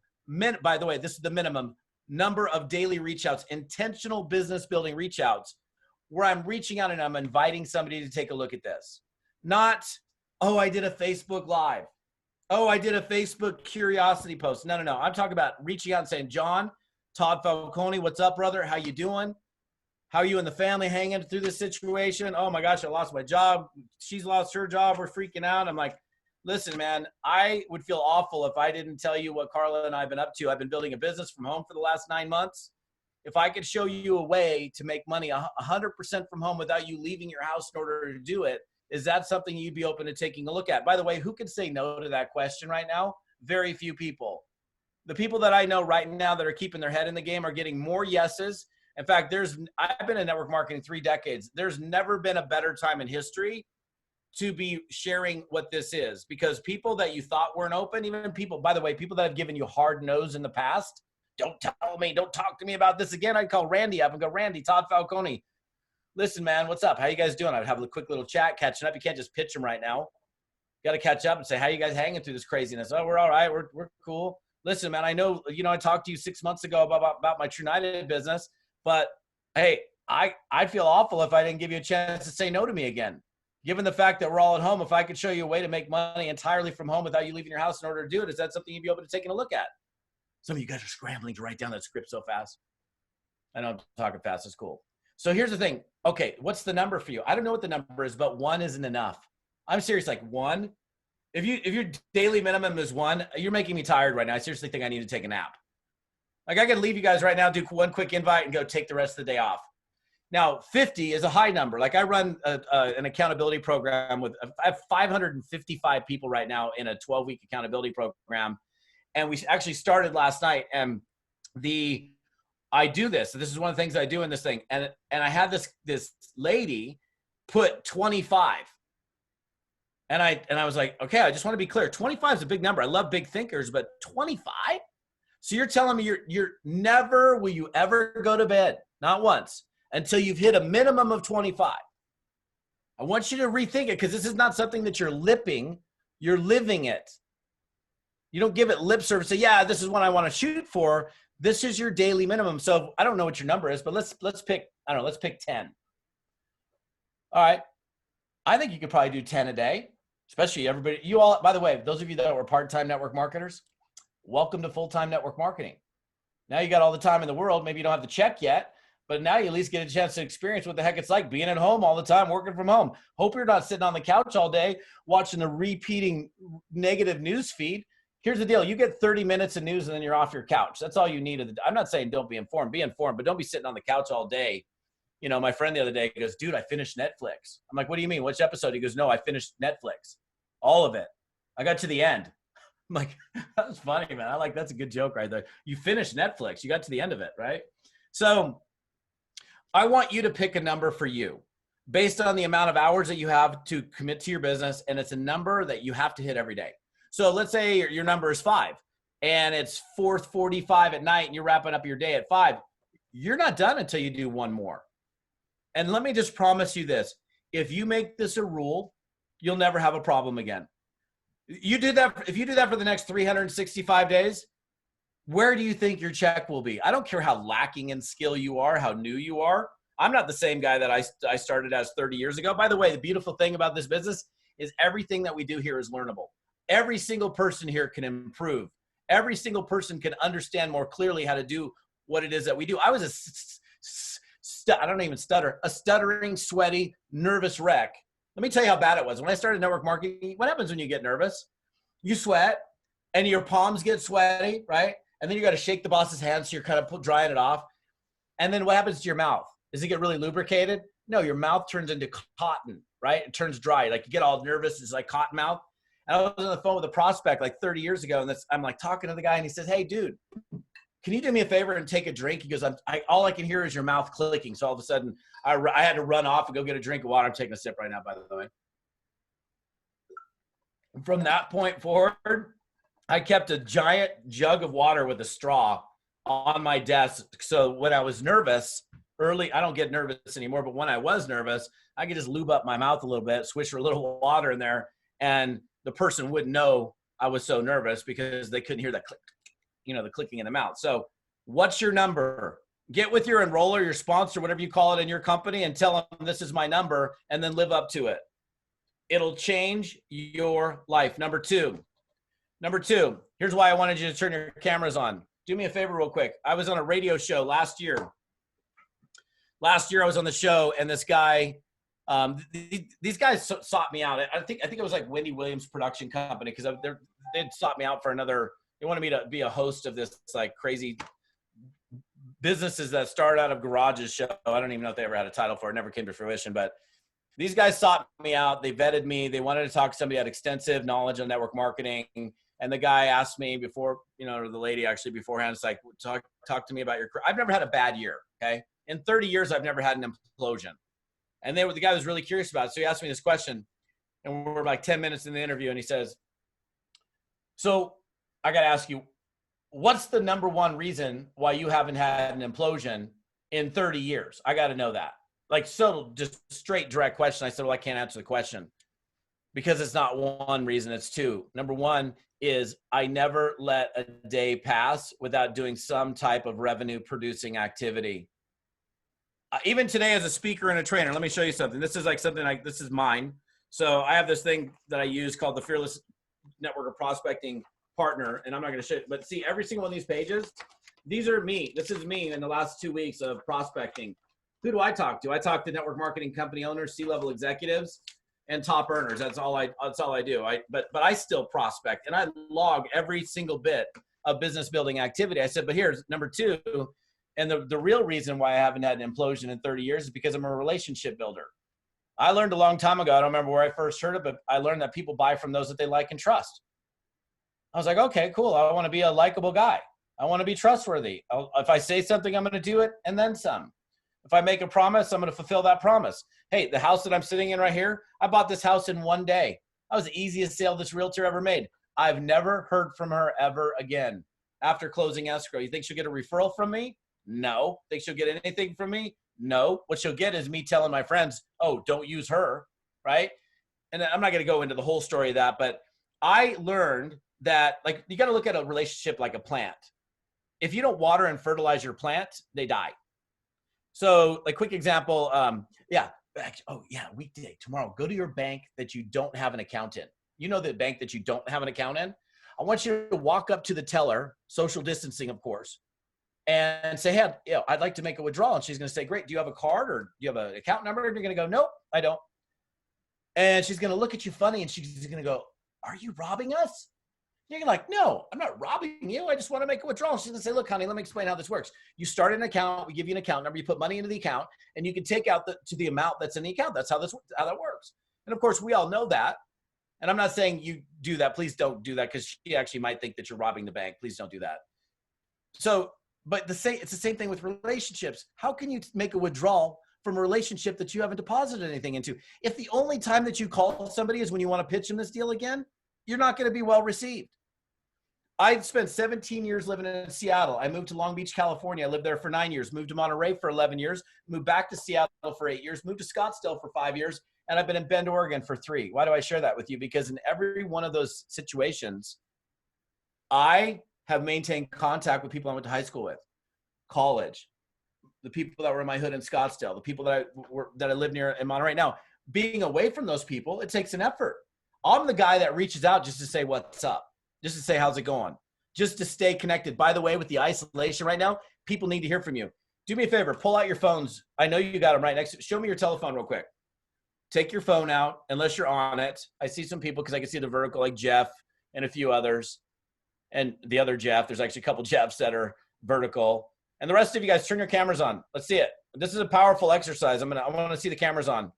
by the way, this is the minimum number of daily reach outs, intentional business building reach outs, where I'm reaching out and I'm inviting somebody to take a look at this. Not, oh, I did a Facebook Live. Oh, I did a Facebook curiosity post. No. I'm talking about reaching out and saying, John, Todd Falcone, what's up, brother? How you doing? How are you and the family hanging through this situation? Oh my gosh, I lost my job. She's lost her job. We're freaking out. I'm like, listen, man, I would feel awful if I didn't tell you what Carla and I have been up to. I've been building a business from home for the last 9 months. If I could show you a way to make money 100% from home without you leaving your house in order to do it, is that something you'd be open to taking a look at? By the way, who could say no to that question right now? Very few people. The people that I know right now that are keeping their head in the game are getting more yeses. In fact, I've been in network marketing 3 decades. There's never been a better time in history to be sharing what this is, because people that you thought weren't open, even people, by the way, people that have given you hard no's in the past, don't tell me, don't talk to me about this again. I'd call Randy up and go, Randy, Todd Falcone, listen, man, what's up? How you guys doing? I'd have a quick little chat, catching up. You can't just pitch them right now. You got to catch up and say, how you guys hanging through this craziness? Oh, we're all right. We're cool. Listen, man, I know, I talked to you 6 months ago about my Trunited business, but hey, I'd feel awful if I didn't give you a chance to say no to me again. Given the fact that we're all at home, if I could show you a way to make money entirely from home without you leaving your house in order to do it, is that something you'd be open to taking a look at? Some of you guys are scrambling to write down that script so fast. I know I'm talking fast. It's cool. So here's the thing. Okay, what's the number for you? I don't know what the number is, but 1 isn't enough. I'm serious, like 1. If your daily minimum is 1, you're making me tired right now. I seriously think I need to take a nap. Like, I could leave you guys right now, do one quick invite and go take the rest of the day off. Now, 50 is a high number. Like I run an accountability program I have 555 people right now in a 12-week accountability program. And we actually started last night. And I do this. So this is one of the things I do in this thing. And I had this lady put 25. And I was like, okay, I just want to be clear. 25 is a big number. I love big thinkers, but 25? So you're telling me you're never will you ever go to bed, not once, until you've hit a minimum of 25. I want you to rethink it because this is not something that you're lipping. You're living it. You don't give it lip service. Say, yeah, this is what I want to shoot for. This is your daily minimum. So I don't know what your number is, but let's pick, I don't know, let's pick 10. All right. I think you could probably do 10 a day, especially everybody. You all, by the way, those of you that were part-time network marketers, welcome to full-time network marketing. Now you got all the time in the world. Maybe you don't have the check yet, but now you at least get a chance to experience what the heck it's like being at home all the time, working from home. Hope you're not sitting on the couch all day watching the repeating negative news feed. Here's the deal. You get 30 minutes of news and then you're off your couch. That's all you need. I'm not saying don't be informed, but don't be sitting on the couch all day. You know, my friend the other day goes, dude, I finished Netflix. I'm like, what do you mean? Which episode? He goes, no, I finished Netflix. All of it. I got to the end. I'm like, that was funny, man. That's a good joke right there. You finished Netflix. You got to the end of it, right? So I want you to pick a number for you based on the amount of hours that you have to commit to your business. And it's a number that you have to hit every day. So let's say your number is 5 and it's 4:45 at night and you're wrapping up your day at 5. You're not done until you do one more. And let me just promise you this. If you make this a rule, you'll never have a problem again. If you do that for the next 365 days, where do you think your check will be? I don't care how lacking in skill you are, how new you are. I'm not the same guy that I started as 30 years ago. By the way, the beautiful thing about this business is everything that we do here is learnable. Every single person here can improve. Every single person can understand more clearly how to do what it is that we do. I was I don't even stutter, a stuttering, sweaty, nervous wreck. Let me tell you how bad it was. When I started network marketing, what happens when you get nervous? You sweat and your palms get sweaty, right? And then you got to shake the boss's hand so you're kind of drying it off. And then what happens to your mouth? Does it get really lubricated? No, your mouth turns into cotton, right? It turns dry. Like you get all nervous. It's like cotton mouth. And I was on the phone with a prospect like 30 years ago, and I'm like talking to the guy, and he says, hey, dude, can you do me a favor and take a drink? He goes, all I can hear is your mouth clicking. So all of a sudden, I had to run off and go get a drink of water. I'm taking a sip right now, by the way. From that point forward, I kept a giant jug of water with a straw on my desk. So when I was nervous, I don't get nervous anymore, but when I was nervous, I could just lube up my mouth a little bit, swish a little water in there, and the person wouldn't know I was so nervous because they couldn't hear that click, the clicking in the mouth. So what's your number? Get with your enroller, your sponsor, whatever you call it in your company, and tell them this is my number, and then live up to it. It'll change your life. Number two, here's why I wanted you to turn your cameras on. Do me a favor real quick. I was on a radio show last year. I was on the show, and this guy, these guys sought me out. I think it was like Wendy Williams production company, because they'd sought me out for they wanted me to be a host of this like crazy businesses that start out of garages show. I don't even know if they ever had a title for it. It never came to fruition, but these guys sought me out. They vetted me. They wanted to talk to somebody who had extensive knowledge on network marketing. And the guy asked me before, or the lady actually beforehand, it's like, talk to me about your career. I've never had a bad year. Okay. In 30 years, I've never had an implosion. And the guy was really curious about it. So he asked me this question, and we're like 10 minutes in the interview, and he says, so I got to ask you, what's the number one reason why you haven't had an implosion in 30 years? I got to know that. Like, so just straight, direct question. I said, well, I can't answer the question because it's not one reason, it's two. Number one is I never let a day pass without doing some type of revenue producing activity. Even today as a speaker and a trainer, let me show you something. This is like something like, this is mine. So I have this thing that I use called the Fearless Network of Prospecting Partner, and I'm not going to show it, but see every single one of these pages, these are me. This is me in the last 2 weeks of prospecting. Who do I talk to? I talk to network marketing company owners, C-level executives, and top earners. That's all I do. But I still prospect, and I log every single bit of business building activity. I said, but here's number two, And the real reason why I haven't had an implosion in 30 years is because I'm a relationship builder. I learned a long time ago, I don't remember where I first heard it, but I learned that people buy from those that they like and trust. I was like, okay, cool. I want to be a likable guy. I want to be trustworthy. If I say something, I'm going to do it and then some. If I make a promise, I'm going to fulfill that promise. Hey, the house that I'm sitting in right here, I bought this house in one day. That was the easiest sale this realtor ever made. I've never heard from her ever again after closing escrow. You think she'll get a referral from me? No. Think she'll get anything from me? No. What she'll get is me telling my friends, oh, don't use her, right? And I'm not going to go into the whole story of that, but I learned that, like, you got to look at a relationship like a plant. If you don't water and fertilize your plant, they die. So, like, quick example, weekday, tomorrow, go to your bank that you don't have an account in. You know the bank that you don't have an account in? I want you to walk up to the teller, social distancing, of course, and say, hey, I'd like to make a withdrawal. And she's going to say, great, do you have a card or do you have an account number? And you're going to go, nope, I don't. And she's going to look at you funny and she's going to go, are you robbing us? You're like, no, I'm not robbing you. I just want to make a withdrawal. She's going to say, look, honey, let me explain how this works. You start an account. We give you an account number. You put money into the account, and you can take out to the amount that's in the account. That's how that works. And, of course, we all know that. And I'm not saying you do that. Please don't do that because she actually might think that you're robbing the bank. Please don't do that. So, but it's the same thing with relationships. How can you make a withdrawal from a relationship that you haven't deposited anything into? If the only time that you call somebody is when you want to pitch them this deal again, you're not going to be well received. I spent 17 years living in Seattle. I moved to Long Beach, California. I lived there for 9 years, moved to Monterey for 11 years, moved back to Seattle for 8 years, moved to Scottsdale for 5 years, and I've been in Bend, Oregon for 3. Why do I share that with you? Because in every one of those situations, I have maintained contact with people I went to high school with, college, the people that were in my hood in Scottsdale, the people that I live near in Monterey. Now, being away from those people, it takes an effort. I'm the guy that reaches out just to say, what's up? Just to say, how's it going? Just to stay connected. By the way, with the isolation right now, people need to hear from you. Do me a favor, pull out your phones. I know you got them right next to you. Show me your telephone real quick. Take your phone out, unless you're on it. I see some people, because I can see the vertical, like Jeff and a few others. And the other Jeff, there's actually a couple Jeffs that are vertical. And the rest of you guys, turn your cameras on. Let's see it. This is a powerful exercise. I want to see the cameras on.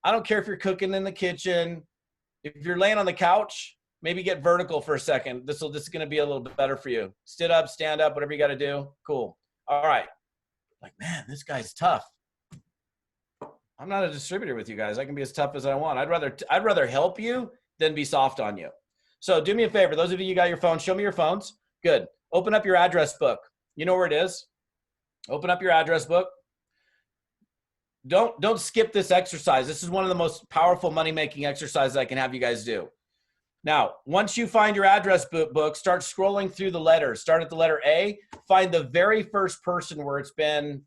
I don't care if you're cooking in the kitchen. If you're laying on the couch, maybe get vertical for a second. This is going to be a little bit better for you. Sit up, stand up, whatever you got to do. Cool. All right. Like, man, this guy's tough. I'm not a distributor with you guys. I can be as tough as I want. I'd rather help you than be soft on you. So do me a favor. Those of you got your phones, show me your phones. Good. Open up your address book. You know where it is. Open up your address book. Don't skip this exercise. This is one of the most powerful money-making exercises I can have you guys do. Now, once you find your address book, start scrolling through the letters. Start at the letter A. Find the very first person where it's been,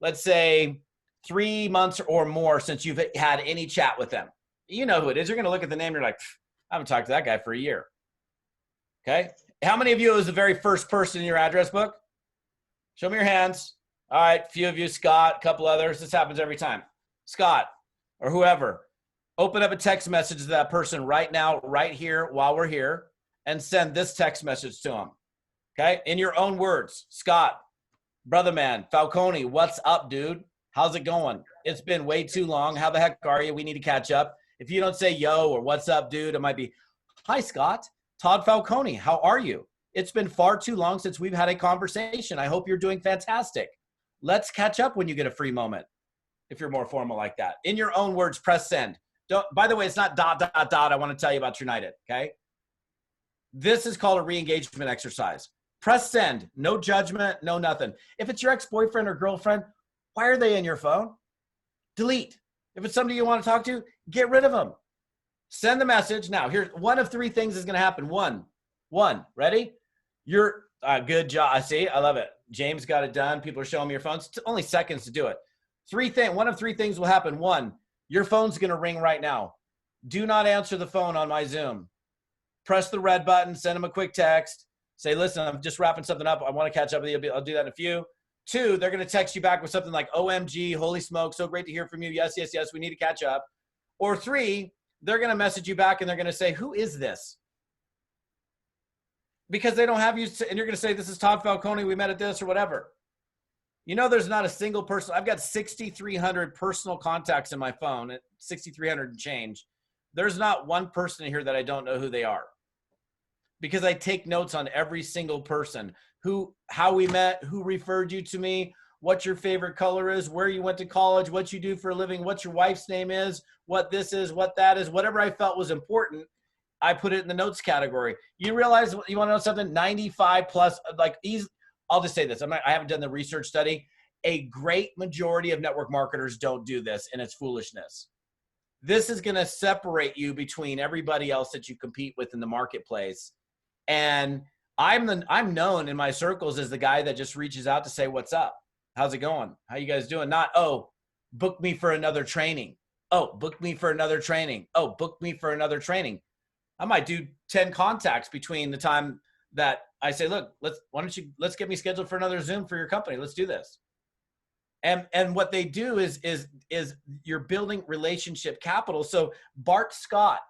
let's say, 3 months or more since you've had any chat with them. You know who it is. You're going to look at the name and you're like, I haven't talked to that guy for a year. Okay? How many of you is the very first person in your address book? Show me your hands. All right, a few of you, Scott, a couple others. This happens every time. Scott or whoever. Open up a text message to that person right now, right here, while we're here, and send this text message to them. Okay? In your own words. Scott, brother man, Falcone, what's up, dude? How's it going? It's been way too long. How the heck are you? We need to catch up. If you don't say yo or what's up, dude, it might be, hi, Scott. Todd Falcone, how are you? It's been far too long since we've had a conversation. I hope you're doing fantastic. Let's catch up when you get a free moment, if you're more formal like that. In your own words, press send. By the way, it's not ... I want to tell you about Trunited, okay? This is called a re-engagement exercise. Press send. No judgment, no nothing. If it's your ex-boyfriend or girlfriend, why are they in your phone? Delete. If it's somebody you want to talk to, get rid of them. Send the message. Now, here's one of 3 things is going to happen. One. Ready? You're good job. I see. I love it. James got it done. People are showing me your phones. It's only seconds to do it. One of 3 things will happen. 1, your phone's going to ring right now. Do not answer the phone on my Zoom. Press the red button. Send them a quick text. Say, listen, I'm just wrapping something up. I want to catch up with you. I'll do that in a few. 2, they're going to text you back with something like, OMG, holy smoke, so great to hear from you. Yes, we need to catch up. Or 3, they're going to message you back and they're going to say, who is this? Because they don't have you, and you're going to say, this is Todd Falcone, we met at this or whatever. You know, there's not a single person. I've got 6,300 personal contacts in my phone, 6,300 and change. There's not one person in here that I don't know who they are, because I take notes on every single person, how we met, who referred you to me, what your favorite color is, where you went to college, what you do for a living, what your wife's name is, what this is, what that is, whatever I felt was important, I put it in the notes category. You realize, you want to know something? 95 plus, like I'll just say this. I haven't done the research study. A great majority of network marketers don't do this, and it's foolishness. This is going to separate you between everybody else that you compete with in the marketplace. And I'm known in my circles as the guy that just reaches out to say, what's up? How's it going? How you guys doing? Not, oh, book me for another training. Oh, book me for another training. Oh, book me for another training. I might do 10 contacts between the time that I say, look, let's get me scheduled for another Zoom for your company. Let's do this. And what they do is you're building relationship capital. So Bart Scott,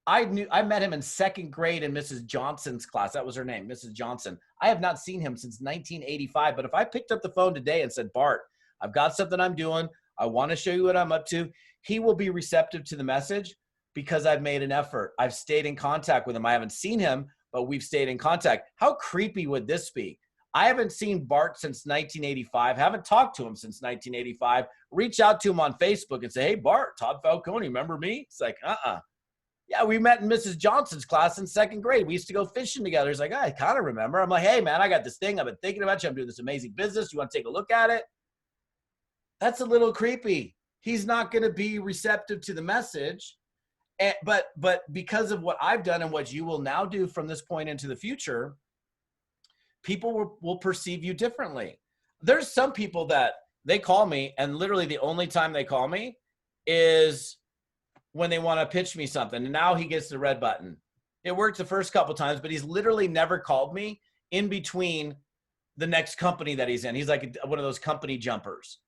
I met him in second grade in Mrs. Johnson's class. That was her name, Mrs. Johnson. I have not seen him since 1985. But if I picked up the phone today and said, Bart, I've got something I'm doing, I want to show you what I'm up to, he will be receptive to the message because I've made an effort. I've stayed in contact with him. I haven't seen him, but we've stayed in contact. How creepy would this be? I haven't seen Bart since 1985, haven't talked to him since 1985, reach out to him on Facebook and say, hey, Bart, Todd Falcone, remember me? It's like, yeah, we met in Mrs. Johnson's class in second grade. We used to go fishing together. He's like, I kind of remember. I'm like, hey, man, I got this thing. I've been thinking about you. I'm doing this amazing business. You want to take a look at it? That's a little creepy. He's not going to be receptive to the message. But because of what I've done and what you will now do from this point into the future, people will perceive you differently. There's some people that they call me, and literally the only time they call me is when they want to pitch me something. And now he gets the red button. It worked the first couple times, but he's literally never called me in between the next company that he's in. He's like one of those company jumpers.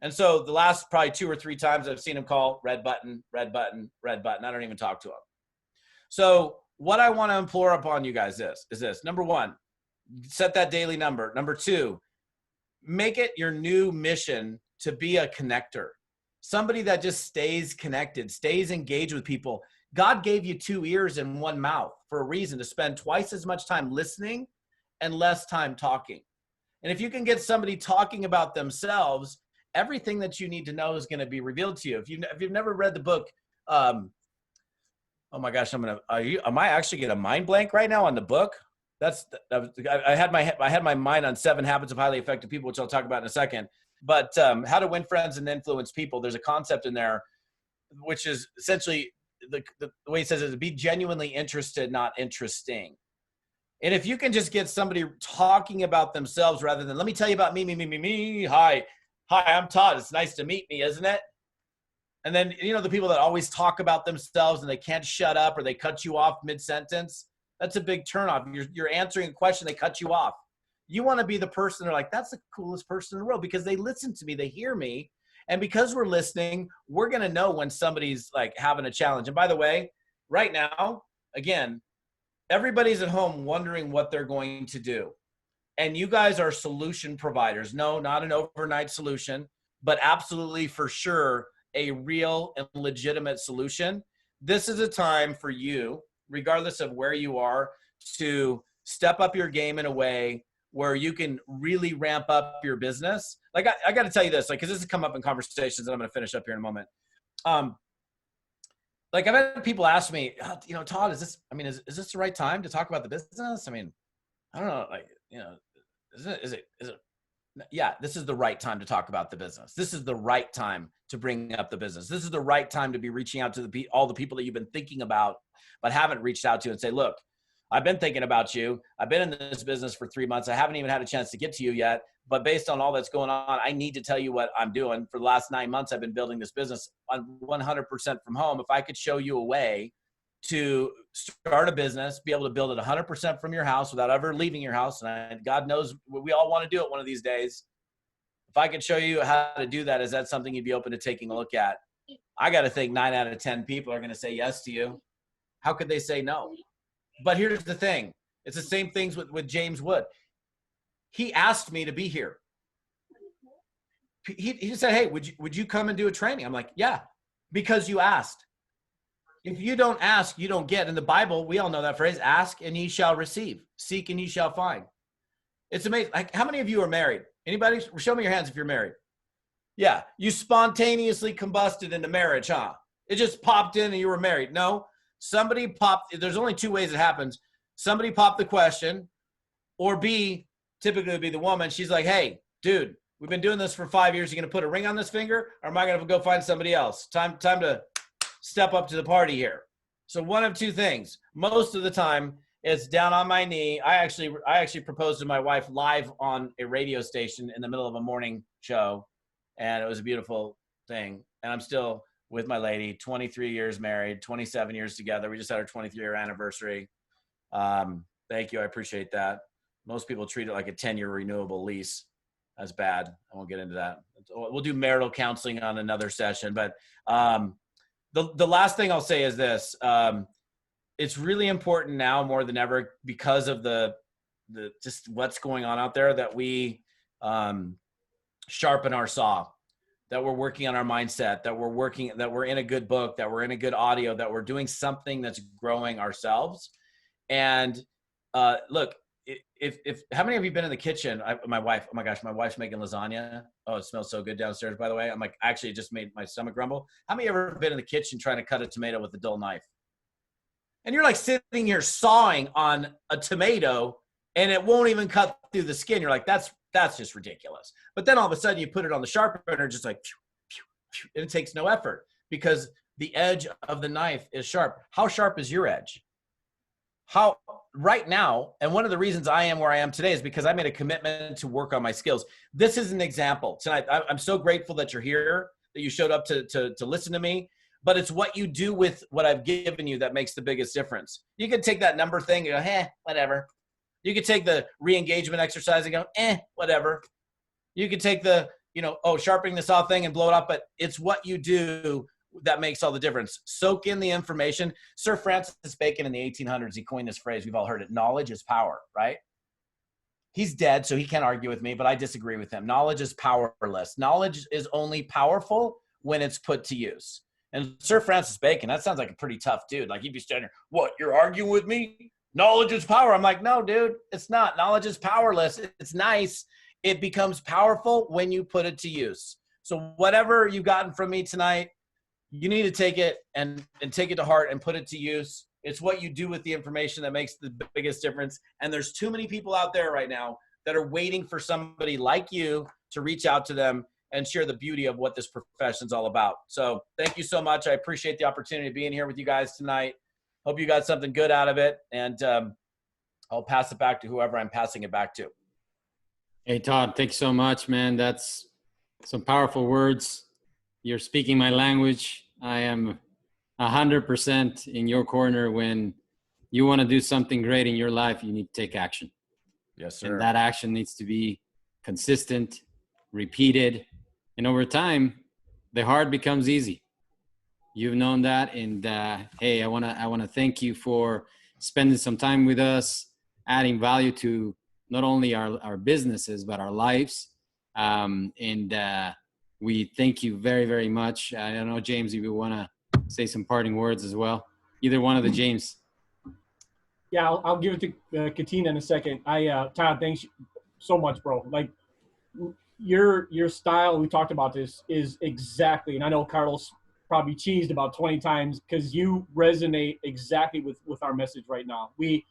And so the last probably 2 or 3 times I've seen him call, red button, red button, red button. I don't even talk to him. So what I want to implore upon you guys is this. Number 1, set that daily number. Number 2, make it your new mission to be a connector. Somebody that just stays connected, stays engaged with people. God gave you 2 ears and 1 mouth for a reason, to spend twice as much time listening and less time talking. And if you can get somebody talking about themselves, everything that you need to know is going to be revealed to you. If you've never read the book, oh my gosh, I might actually get a mind blank right now on the book. I had my mind on 7 Habits of Highly Effective People, which I'll talk about in a second. But How to Win Friends and Influence People. There's a concept in there, which is essentially the way he says it is be genuinely interested, not interesting. And if you can just get somebody talking about themselves rather than, let me tell you about me. Hi, I'm Todd. It's nice to meet me, isn't it? And then, the people that always talk about themselves and they can't shut up or they cut you off mid-sentence, that's a big turnoff. You're answering a question, they cut you off. You want to be the person they're like, that's the coolest person in the world, because they listen to me, they hear me. And because we're listening, we're going to know when somebody's like having a challenge. And by the way, right now, again, everybody's at home wondering what they're going to do. And you guys are solution providers. No, not an overnight solution, but absolutely for sure a real and legitimate solution. This is a time for you, regardless of where you are, to step up your game in a way where you can really ramp up your business. Like I got to tell you this, like, because this has come up in conversations, and I'm going to finish up here in a moment. Like I've had people ask me, Todd, is this the right time to talk about the business? I mean, I don't know, like, is it? Yeah, this is the right time to talk about the business. This is the right time to bring up the business. This is the right time to be reaching out to all the people that you've been thinking about, but haven't reached out to, and say, look, I've been thinking about you. I've been in this business for 3 months. I haven't even had a chance to get to you yet, but based on all that's going on, I need to tell you what I'm doing. For the last 9 months, I've been building this business on 100% from home. If I could show you a way to start a business, be able to build it 100% from your house without ever leaving your house, and God knows we all want to do it one of these days. If I could show you how to do that, is that something you'd be open to taking a look at? I got to think 9 out of 10 people are going to say yes to you. How could they say no? But here's the thing. It's the same things with James Wood. He asked me to be here. he said, hey, would you come and do a training? I'm like, yeah, because you asked. If you don't ask, you don't get. In the Bible, we all know that phrase, ask and ye shall receive, seek and ye shall find. It's amazing. Like, how many of you are married? Anybody? Show me your hands if you're married. Yeah, you spontaneously combusted into marriage, huh? It just popped in and you were married. No, somebody popped. There's only two ways it happens. Somebody popped the question, or B, typically it would be the woman. She's like, hey, dude, we've been doing this for 5 years. You going to put a ring on this finger, or am I going to go find somebody else? Time to step up to the party here. So one of two things. Most of the time, it's down on my knee. I actually proposed to my wife live on a radio station in the middle of a morning show, and it was a beautiful thing. And I'm still with my lady, 23 years married, 27 years together. We just had our 23-year anniversary. Thank you. I appreciate that. Most people treat it like a 10-year renewable lease. That's bad. I won't get into that. We'll do marital counseling on another session. But the last thing I'll say is this. It's really important now more than ever, because of the just what's going on out there, that we sharpen our saw, that we're working on our mindset, that we're in a good book, that we're in a good audio, that we're doing something that's growing ourselves. And look, if how many of you been in the kitchen? My wife, oh my gosh, my wife's making lasagna. Oh, it smells so good downstairs, by the way. I'm like, actually, it just made my stomach grumble. How many of you ever been in the kitchen trying to cut a tomato with a dull knife? And you're like sitting here sawing on a tomato and it won't even cut through the skin. You're like, that's just ridiculous. But then all of a sudden you put it on the sharpener, just like, and it takes no effort because the edge of the knife is sharp. How sharp is your edge? How right now, and one of the reasons I am where I am today is because I made a commitment to work on my skills. This is an example. Tonight, I'm so grateful that you're here, that you showed up to listen to me. But it's what you do with what I've given you that makes the biggest difference. You could take that number thing and go, whatever. You could take the re-engagement exercise and go, whatever. You could take the, sharpening the saw thing and blow it up. But it's what you do that makes all the difference. Soak in the information. Sir Francis Bacon in the 1800s, he coined this phrase. We've all heard it. Knowledge is power, right? He's dead, so he can't argue with me, but I disagree with him. Knowledge is powerless. Knowledge is only powerful when it's put to use. And Sir Francis Bacon, that sounds like a pretty tough dude. Like he'd be standing there, what, you're arguing with me? Knowledge is power. I'm like, no, dude, it's not. Knowledge is powerless. It's nice. It becomes powerful when you put it to use. So whatever you've gotten from me tonight, you need to take it and take it to heart and put it to use. It's what you do with the information that makes the biggest difference. And there's too many people out there right now that are waiting for somebody like you to reach out to them and share the beauty of what this profession is all about. So thank you so much. I appreciate the opportunity of being here with you guys tonight. Hope you got something good out of it. And I'll pass it back to whoever I'm passing it back to. Hey, Todd, thanks so much, man. That's some powerful words. You're speaking my language. I am 100% in your corner. When you want to do something great in your life, you need to take action. Yes, sir. And that action needs to be consistent, repeated. And over time, the hard becomes easy. You've known that. And hey, I wanna thank you for spending some time with us, adding value to not only our businesses, but our lives. We thank you very, very much. I don't know, James, if you want to say some parting words as well. Either one of the James. Yeah, I'll give it to Katina in a second. Todd, thanks so much, bro. Like, your style, we talked about this, is exactly, and I know Carlos probably cheesed about 20 times because you resonate exactly with our message right now. We,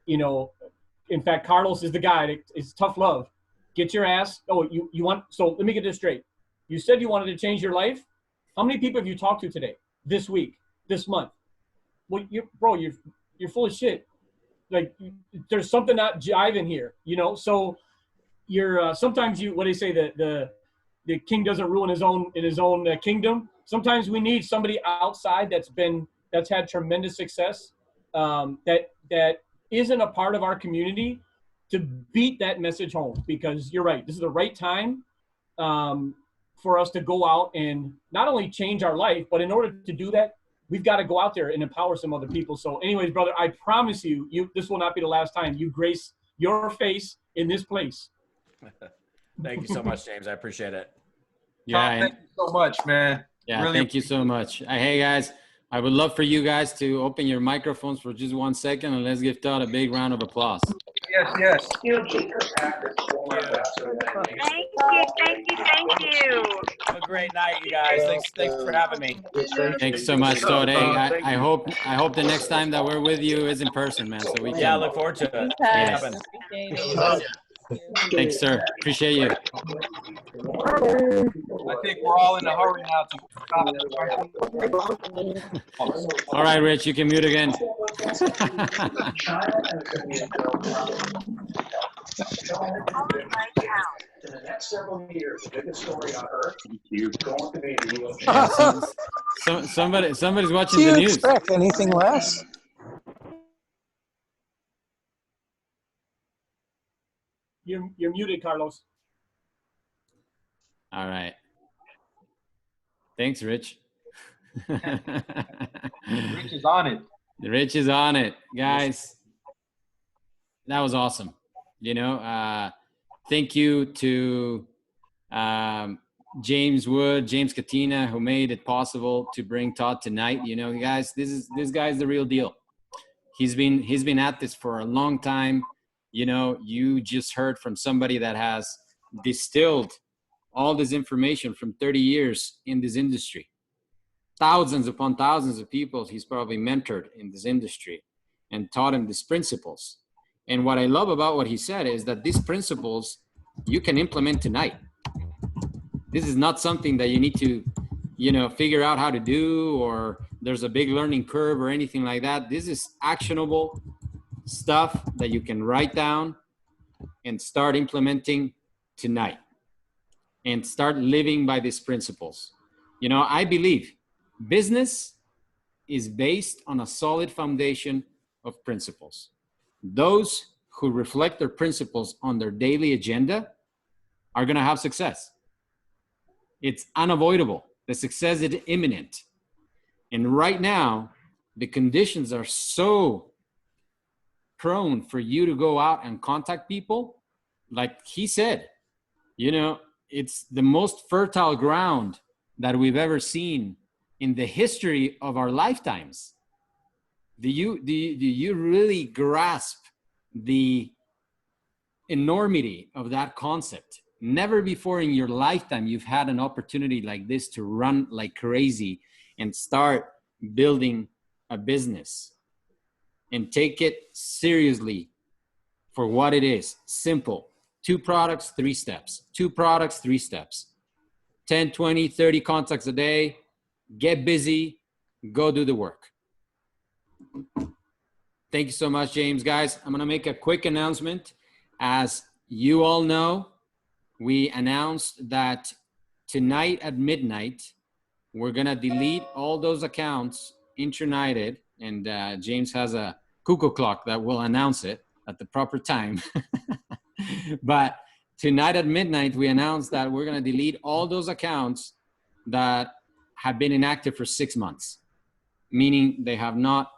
in fact, Carlos is the guy that is tough love. Get your ass. Oh, you want, so let me get this straight. You said you wanted to change your life. How many people have you talked to today, this week, this month? Well, you're full of shit. Like, there's something not jiving here, so you're sometimes what do they say, the king doesn't rule in his own kingdom. Sometimes we need somebody outside that's had tremendous success, that isn't a part of our community, to beat that message home. Because you're right, this is the right time for us to go out and not only change our life, but in order to do that, we've got to go out there and empower some other people. So anyways, brother, I promise you, this will not be the last time you grace your face in this place. Thank you so much, James. I appreciate it. Yeah. Thank you so much, man. Yeah. Really Thank you so much. Hey guys, I would love for you guys to open your microphones for just 1 second and let's give Todd a big round of applause. Yes, yes. Thank you. Have a great night, you guys. Thanks for having me. Thanks so much, Todd. Hey, I hope the next time that we're with you is in person, man. So we can. Yeah, I look forward to it. Yes. Thanks, sir. Appreciate you. I think we're all in a hurry now to stop. All right, Rich, you can mute again. In the next several years, the biggest story on earth is going to be the U.S. Somebody's watching Do you the news. expect anything less? You're muted, Carlos. All right. Thanks, Rich. Rich is on it. Rich is on it, guys. That was awesome. You know, thank you to James Wood, James Katina, who made it possible to bring Todd tonight. You know, guys, this guy's the real deal. He's been at this for a long time. You know, you just heard from somebody that has distilled all this information from 30 years in this industry. Thousands upon thousands of people he's probably mentored in this industry and taught him these principles. And what I love about what he said is that these principles you can implement tonight. This is not something that you need to, you know, figure out how to do, or there's a big learning curve or anything like that. This is actionable stuff that you can write down and start implementing tonight and start living by these principles. You know, I believe business is based on a solid foundation of principles. Those who reflect their principles on their daily agenda are going to have success. It's unavoidable. The success is imminent. And right now, the conditions are so prone for you to go out and contact people. Like he said, you know, it's the most fertile ground that we've ever seen in the history of our lifetimes. Do you really grasp the enormity of that concept? Never before in your lifetime you've had an opportunity like this to run like crazy and start building a business and take it seriously for what it is. Simple. 2 products, 3 steps. 2 products, 3 steps. 10, 20, 30 contacts a day. Get busy. Go do the work. Thank you so much, James. Guys, I'm going to make a quick announcement. As you all know, we announced that tonight at midnight, we're going to delete all those accounts in Trunited, and James has a cuckoo clock that will announce it at the proper time. But tonight at midnight, we announced that we're going to delete all those accounts that have been inactive for 6 months, meaning they have not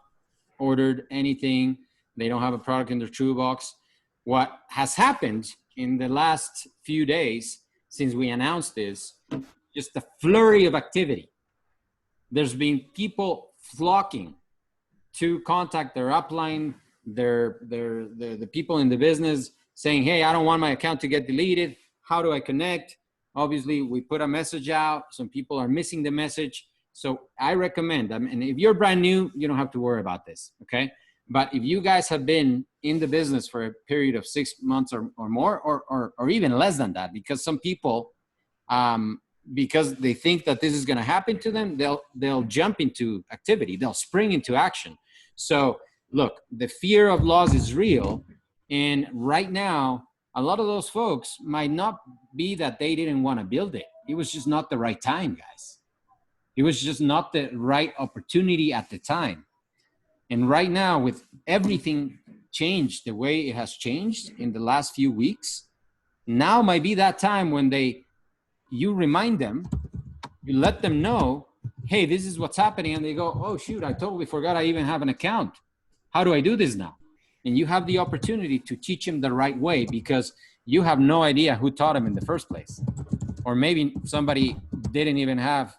ordered anything. They don't have a product in their toolbox. What has happened in the last few days since we announced this, just a flurry of activity. There's been people flocking to contact their upline, the people in the business saying, hey, I don't want my account to get deleted. How do I connect? Obviously, we put a message out. Some people are missing the message. So I recommend, and if you're brand new, you don't have to worry about this, okay? But if you guys have been in the business for a period of 6 months or more, or even less than that, because some people, because they think that this is going to happen to them, they'll jump into activity. They'll spring into action. So look, the fear of loss is real. And right now, a lot of those folks might not be that they didn't want to build it. It was just not the right time, guys. It was just not the right opportunity at the time. And right now, with everything changed the way it has changed in the last few weeks, now might be that time when you remind them, you let them know, hey, this is what's happening. And they go, oh, shoot, I totally forgot I even have an account. How do I do this now? And you have the opportunity to teach them the right way, because you have no idea who taught them in the first place or maybe somebody didn't even have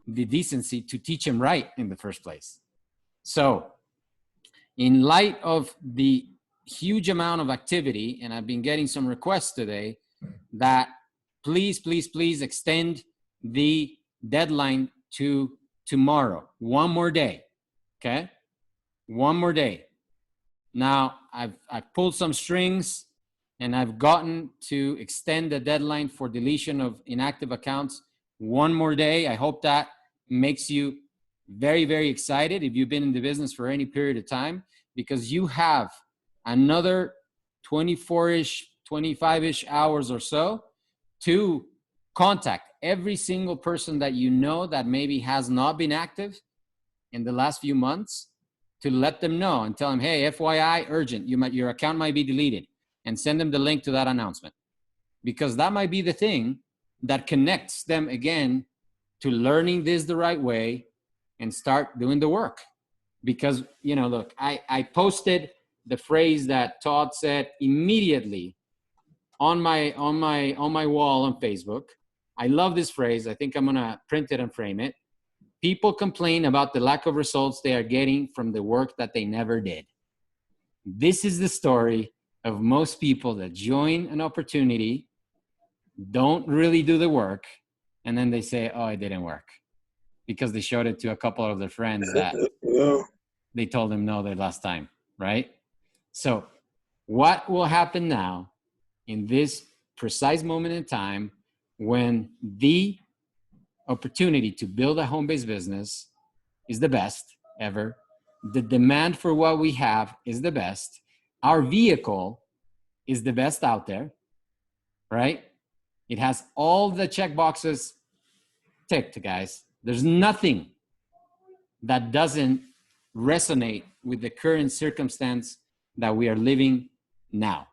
the decency to teach him right in the first place. So in light of the huge amount of activity, and I've been getting some requests today, that please, please, please extend the deadline to tomorrow. One more day, okay? One more day. Now, I've pulled some strings, and I've gotten to extend the deadline for deletion of inactive accounts one more day. I hope that makes you very, very excited if you've been in the business for any period of time, because you have another 24-ish, 25-ish hours or so to contact every single person that you know that maybe has not been active in the last few months, to let them know and tell them, hey, FYI, urgent, your account might be deleted, and send them the link to that announcement. Because that might be the thing that connects them again to learning this the right way and start doing the work. Because, you know, look, I posted the phrase that Todd said immediately on my wall on Facebook. I love this phrase. I think I'm gonna print it and frame it. People complain about the lack of results they are getting from the work that they never did. This is the story of most people that join an opportunity, don't really do the work, and then they say, oh, it didn't work, because they showed it to a couple of their friends that they told them no the last time, right? So what will happen now in this precise moment in time, when the opportunity to build a home-based business is the best ever, the demand for what we have is the best, our vehicle is the best out there, right? It has all the check boxes ticked, guys. There's nothing that doesn't resonate with the current circumstance that we are living now.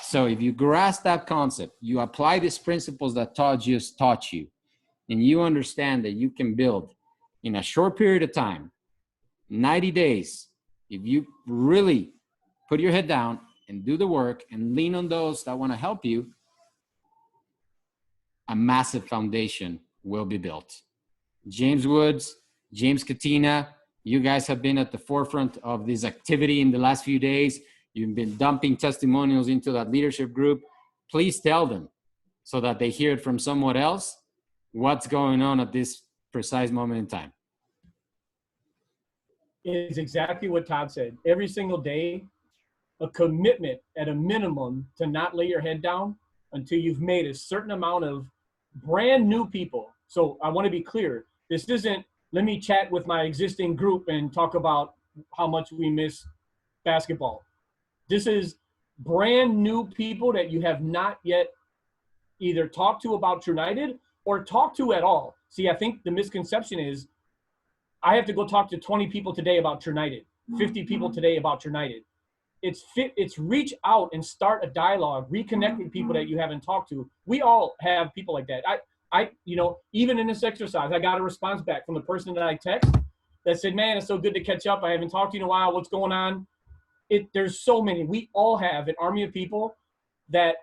So if you grasp that concept, you apply these principles that Todd just taught you, and you understand that you can build in a short period of time, 90 days, if you really put your head down and do the work and lean on those that want to help you, a massive foundation will be built. James Woods, James Katina, you guys have been at the forefront of this activity in the last few days. You've been dumping testimonials into that leadership group. Please tell them, so that they hear it from someone else, what's going on at this precise moment in time. It's exactly what Todd said. Every single day, a commitment at a minimum to not lay your head down until you've made a certain amount of brand new people. So I want to be clear. This isn't, let me chat with my existing group and talk about how much we miss basketball. This is brand new people that you have not yet either talked to about Trunited or talked to at all. See, I think the misconception is I have to go talk to 20 people today about Trunited, 50 people today about Trunited. It's reach out and start a dialogue, reconnect with people that you haven't talked to. We all have people like that. I you know, even in this exercise, I got a response back from the person that I text that said, man, it's so good to catch up. I haven't talked to you in a while. What's going on? There's so many. We all have an army of people that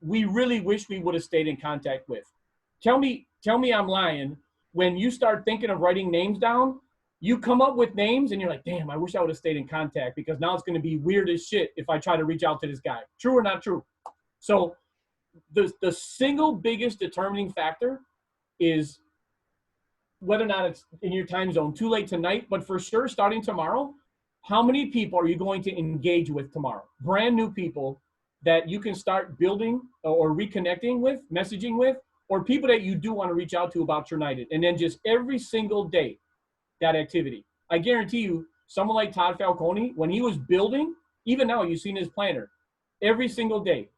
we really wish we would have stayed in contact with. Tell me I'm lying. When you start thinking of writing names down, you come up with names and you're like, damn, I wish I would have stayed in contact, because now it's going to be weird as shit if I try to reach out to this guy. True or not true? So the single biggest determining factor is whether or not it's in your time zone, too late tonight, but for sure starting tomorrow, how many people are you going to engage with tomorrow? Brand new people that you can start building or reconnecting with, messaging with, or people that you do want to reach out to about Trunited. And then just every single day, that activity. I guarantee you, someone like Todd Falcone, when he was building, even now you've seen his planner, every single day,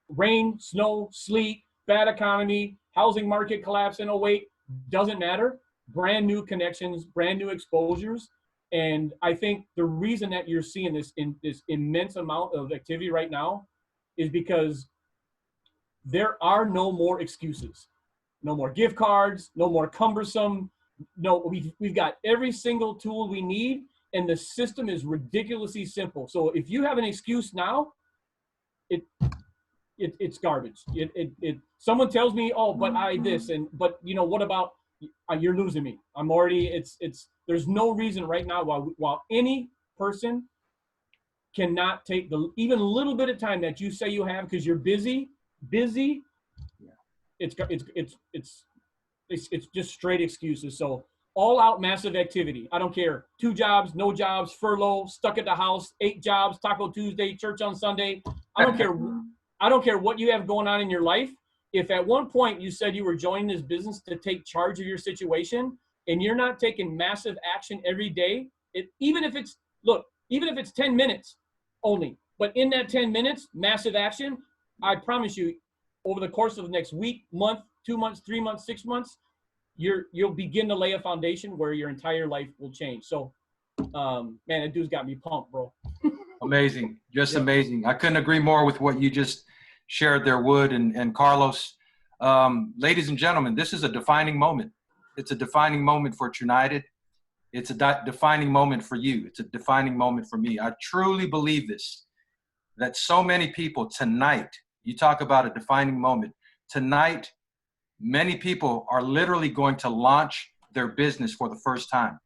rain, snow, sleet, bad economy, housing market collapse in 08, doesn't matter. Brand new connections, brand new exposures. And I think the reason that you're seeing this immense amount of activity right now is because there are no more excuses. No more gift cards, no more cumbersome. No, we've got every single tool we need, and the system is ridiculously simple. So if you have an excuse now, it's garbage. Someone tells me, oh, but I this, but what about, you're losing me. I'm already, there's no reason right now while any person cannot take the even little bit of time that you say you have because you're busy. It's just straight excuses. So all out massive activity. I don't care. 2 jobs, no jobs, furlough, stuck at the house, 8 jobs, Taco Tuesday, church on Sunday. I don't care. I don't care what you have going on in your life. If at one point you said you were joining this business to take charge of your situation and you're not taking massive action every day, even if it's 10 minutes only, but in that 10 minutes, massive action, I promise you, over the course of the next week, month, 2 months, 3 months, 6 months, you'll begin to lay a foundation where your entire life will change. So, man, that dude's got me pumped, bro. Amazing. Just amazing. I couldn't agree more with what you just shared there, Wood and Carlos. Ladies and gentlemen, this is a defining moment. It's a defining moment for Trunited. It's a defining moment for you. It's a defining moment for me. I truly believe this, that so many people tonight, you talk about a defining moment. Tonight, many people are literally going to launch their business for the first time.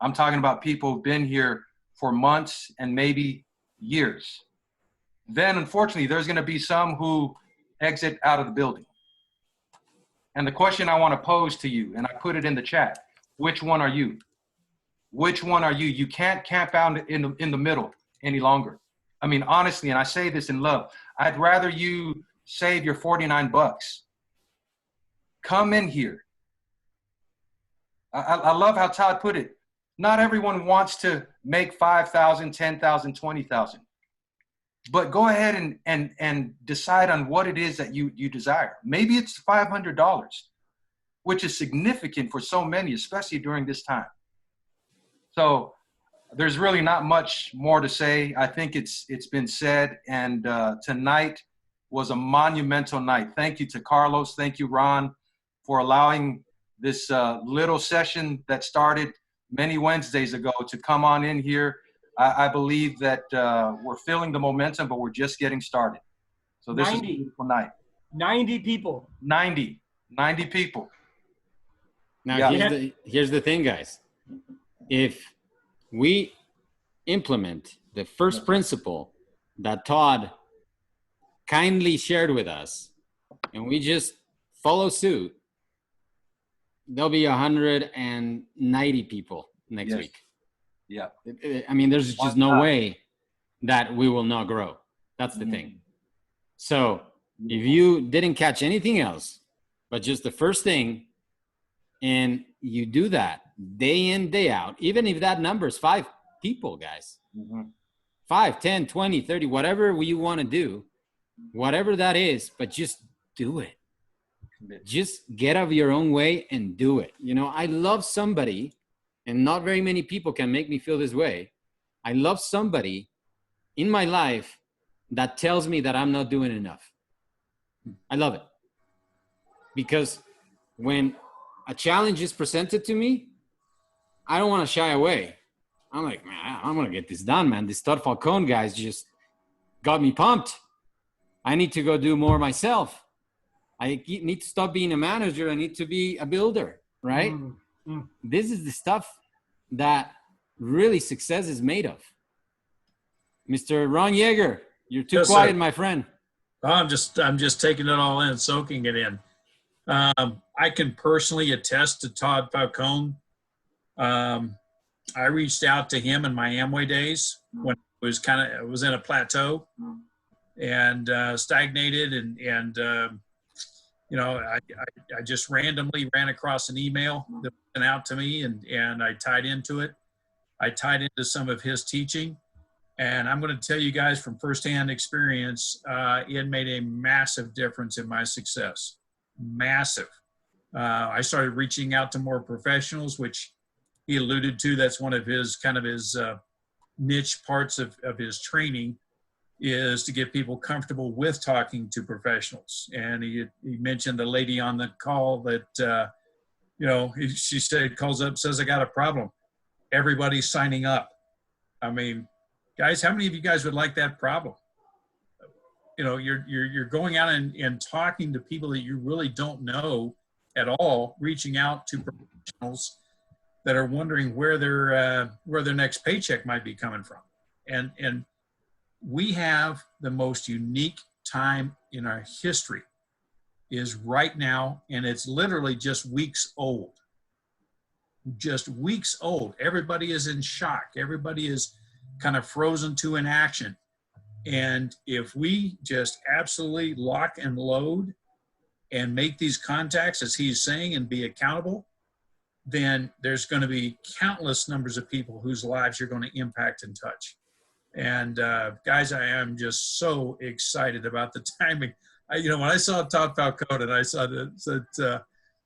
I'm talking about people who've been here for months and maybe years. Then, unfortunately, there's going to be some who exit out of the building. And the question I want to pose to you, and I put it in the chat, which one are you? Which one are you? You can't camp out in the middle any longer. I mean, honestly, and I say this in love, I'd rather you save your $49. Come in here. I love how Todd put it. Not everyone wants to make 5,000, 10,000, 20,000. But go ahead and decide on what it is that you desire. Maybe it's $500, which is significant for so many, especially during this time. So there's really not much more to say. I think it's been said, and tonight was a monumental night. Thank you to Carlos. Thank you, Ron, for allowing this little session that started many Wednesdays ago to come on in here. I believe that we're feeling the momentum, but we're just getting started. So this is a beautiful night. 90 people. 90 people. Now, here's the thing, guys. If we implement the first principle that Todd kindly shared with us, and we just follow suit, there'll be 190 people next week. Yeah. I mean, there's just no way that we will not grow. That's the thing. So if you didn't catch anything else, but just the first thing, and you do that day in, day out, even if that number is 5 people, guys, 5, 10, 20, 30, whatever you want to do, whatever that is, but just do it. Just get out of your own way and do it. You know, I love somebody, and not very many people can make me feel this way. I love somebody in my life that tells me that I'm not doing enough. I love it. Because when a challenge is presented to me, I don't want to shy away. I'm like, man, I'm going to get this done, man. This Todd Falcone guys just got me pumped. I need to go do more myself. I need to stop being a manager. I need to be a builder, right? This is the stuff that really success is made of. Mr. Ron Yeager, you're too quiet, my friend. I'm just taking it all in, soaking it in. I can personally attest to Todd Falcone. I reached out to him in my Amway days when it was in a plateau and stagnated, and you know, I just randomly ran across an email that went out to me, and I tied into it. I tied into some of his teaching, and I'm going to tell you guys from firsthand experience, it made a massive difference in my success. Massive. I started reaching out to more professionals, which he alluded to. That's one of his niche parts of his training, is to get people comfortable with talking to professionals. And he mentioned the lady on the call that, you know, she said, calls up, says, I got a problem. Everybody's signing up. I mean, guys, how many of you guys would like that problem? you're going out and talking to people that you really don't know at all, reaching out to professionals that are wondering where their next paycheck might be coming from. And we have the most unique time in our history is right now, and it's literally just weeks old. Just weeks old. Everybody is in shock. Everybody is kind of frozen to inaction. And if we just absolutely lock and load and make these contacts, as he's saying, and be accountable, then there's going to be countless numbers of people whose lives you're going to impact and touch. And guys, I am just so excited about the timing. When I saw Todd Falcone and I saw that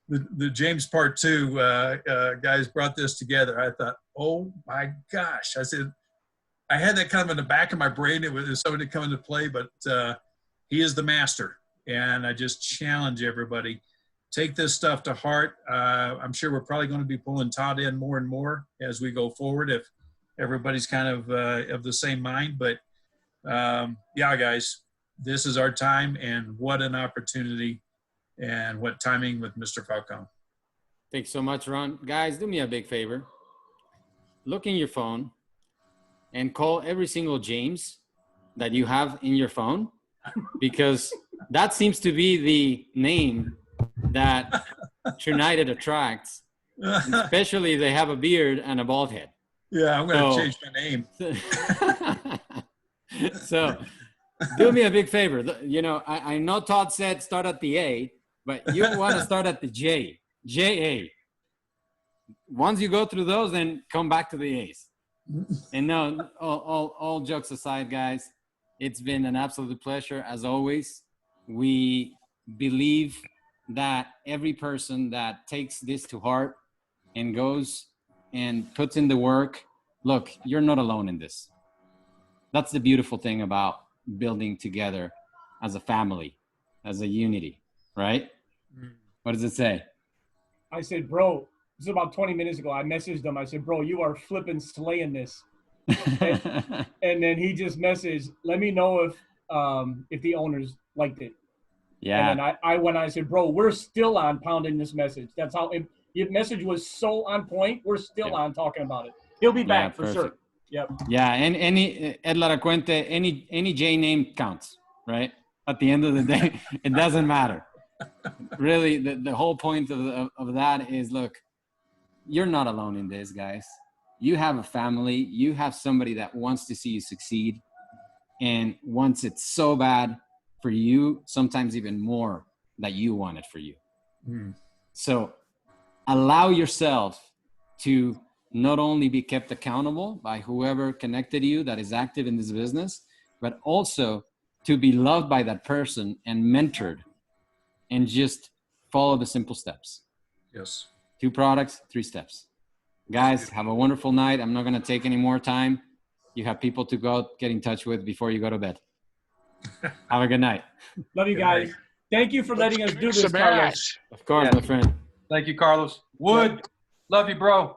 the James Part 2 guys brought this together, I thought, oh my gosh. I said, I had that kind of in the back of my brain. It was somebody to come into play, but he is the master. And I just challenge everybody, take this stuff to heart. I'm sure we're probably going to be pulling Todd in more and more as we go forward if everybody's kind of the same mind. But yeah, guys, this is our time, and what an opportunity and what timing with Mr. Falcone. Thanks so much, Ron. Guys, do me a big favor. Look in your phone and call every single James that you have in your phone, because that seems to be the name that Trunited attracts, especially if they have a beard and a bald head. Yeah, I'm going to change my name. So do me a big favor. I know Todd said start at the A, but you want to start at the J. J-A. Once you go through those, then come back to the A's. And no, all jokes aside, guys, it's been an absolute pleasure as always. We believe that every person that takes this to heart and goes and puts in the work, look, you're not alone in this. That's the beautiful thing about building together as a family, as a unity, right? What does it say? I said, bro, this is about 20 minutes ago. I messaged him. I said, bro, you are flipping slaying this. And then he just messaged, let me know if the owners liked it. Yeah. And then I said, bro, we're still on pounding this message. That's how your message was so on point. We're still on talking about it. He'll be back for sure. Yep. Yeah. And any Ed Laracuente, any J name counts, right? At the end of the day, it doesn't matter. Really, the whole point of that is, look, you're not alone in this, guys. You have a family. You have somebody that wants to see you succeed and wants it so bad for you, sometimes even more that you want it for you. So allow yourself to not only be kept accountable by whoever connected you that is active in this business, but also to be loved by that person and mentored, and just follow the simple steps. Yes. 2 products, 3 steps. Guys, have a wonderful night. I'm not going to take any more time. You have people to go get in touch with before you go to bed. Have a good night. Love you guys. Thank you for letting us do this, Carlos. Of course, my friend. Thank you, Carlos. Wood, love you, bro.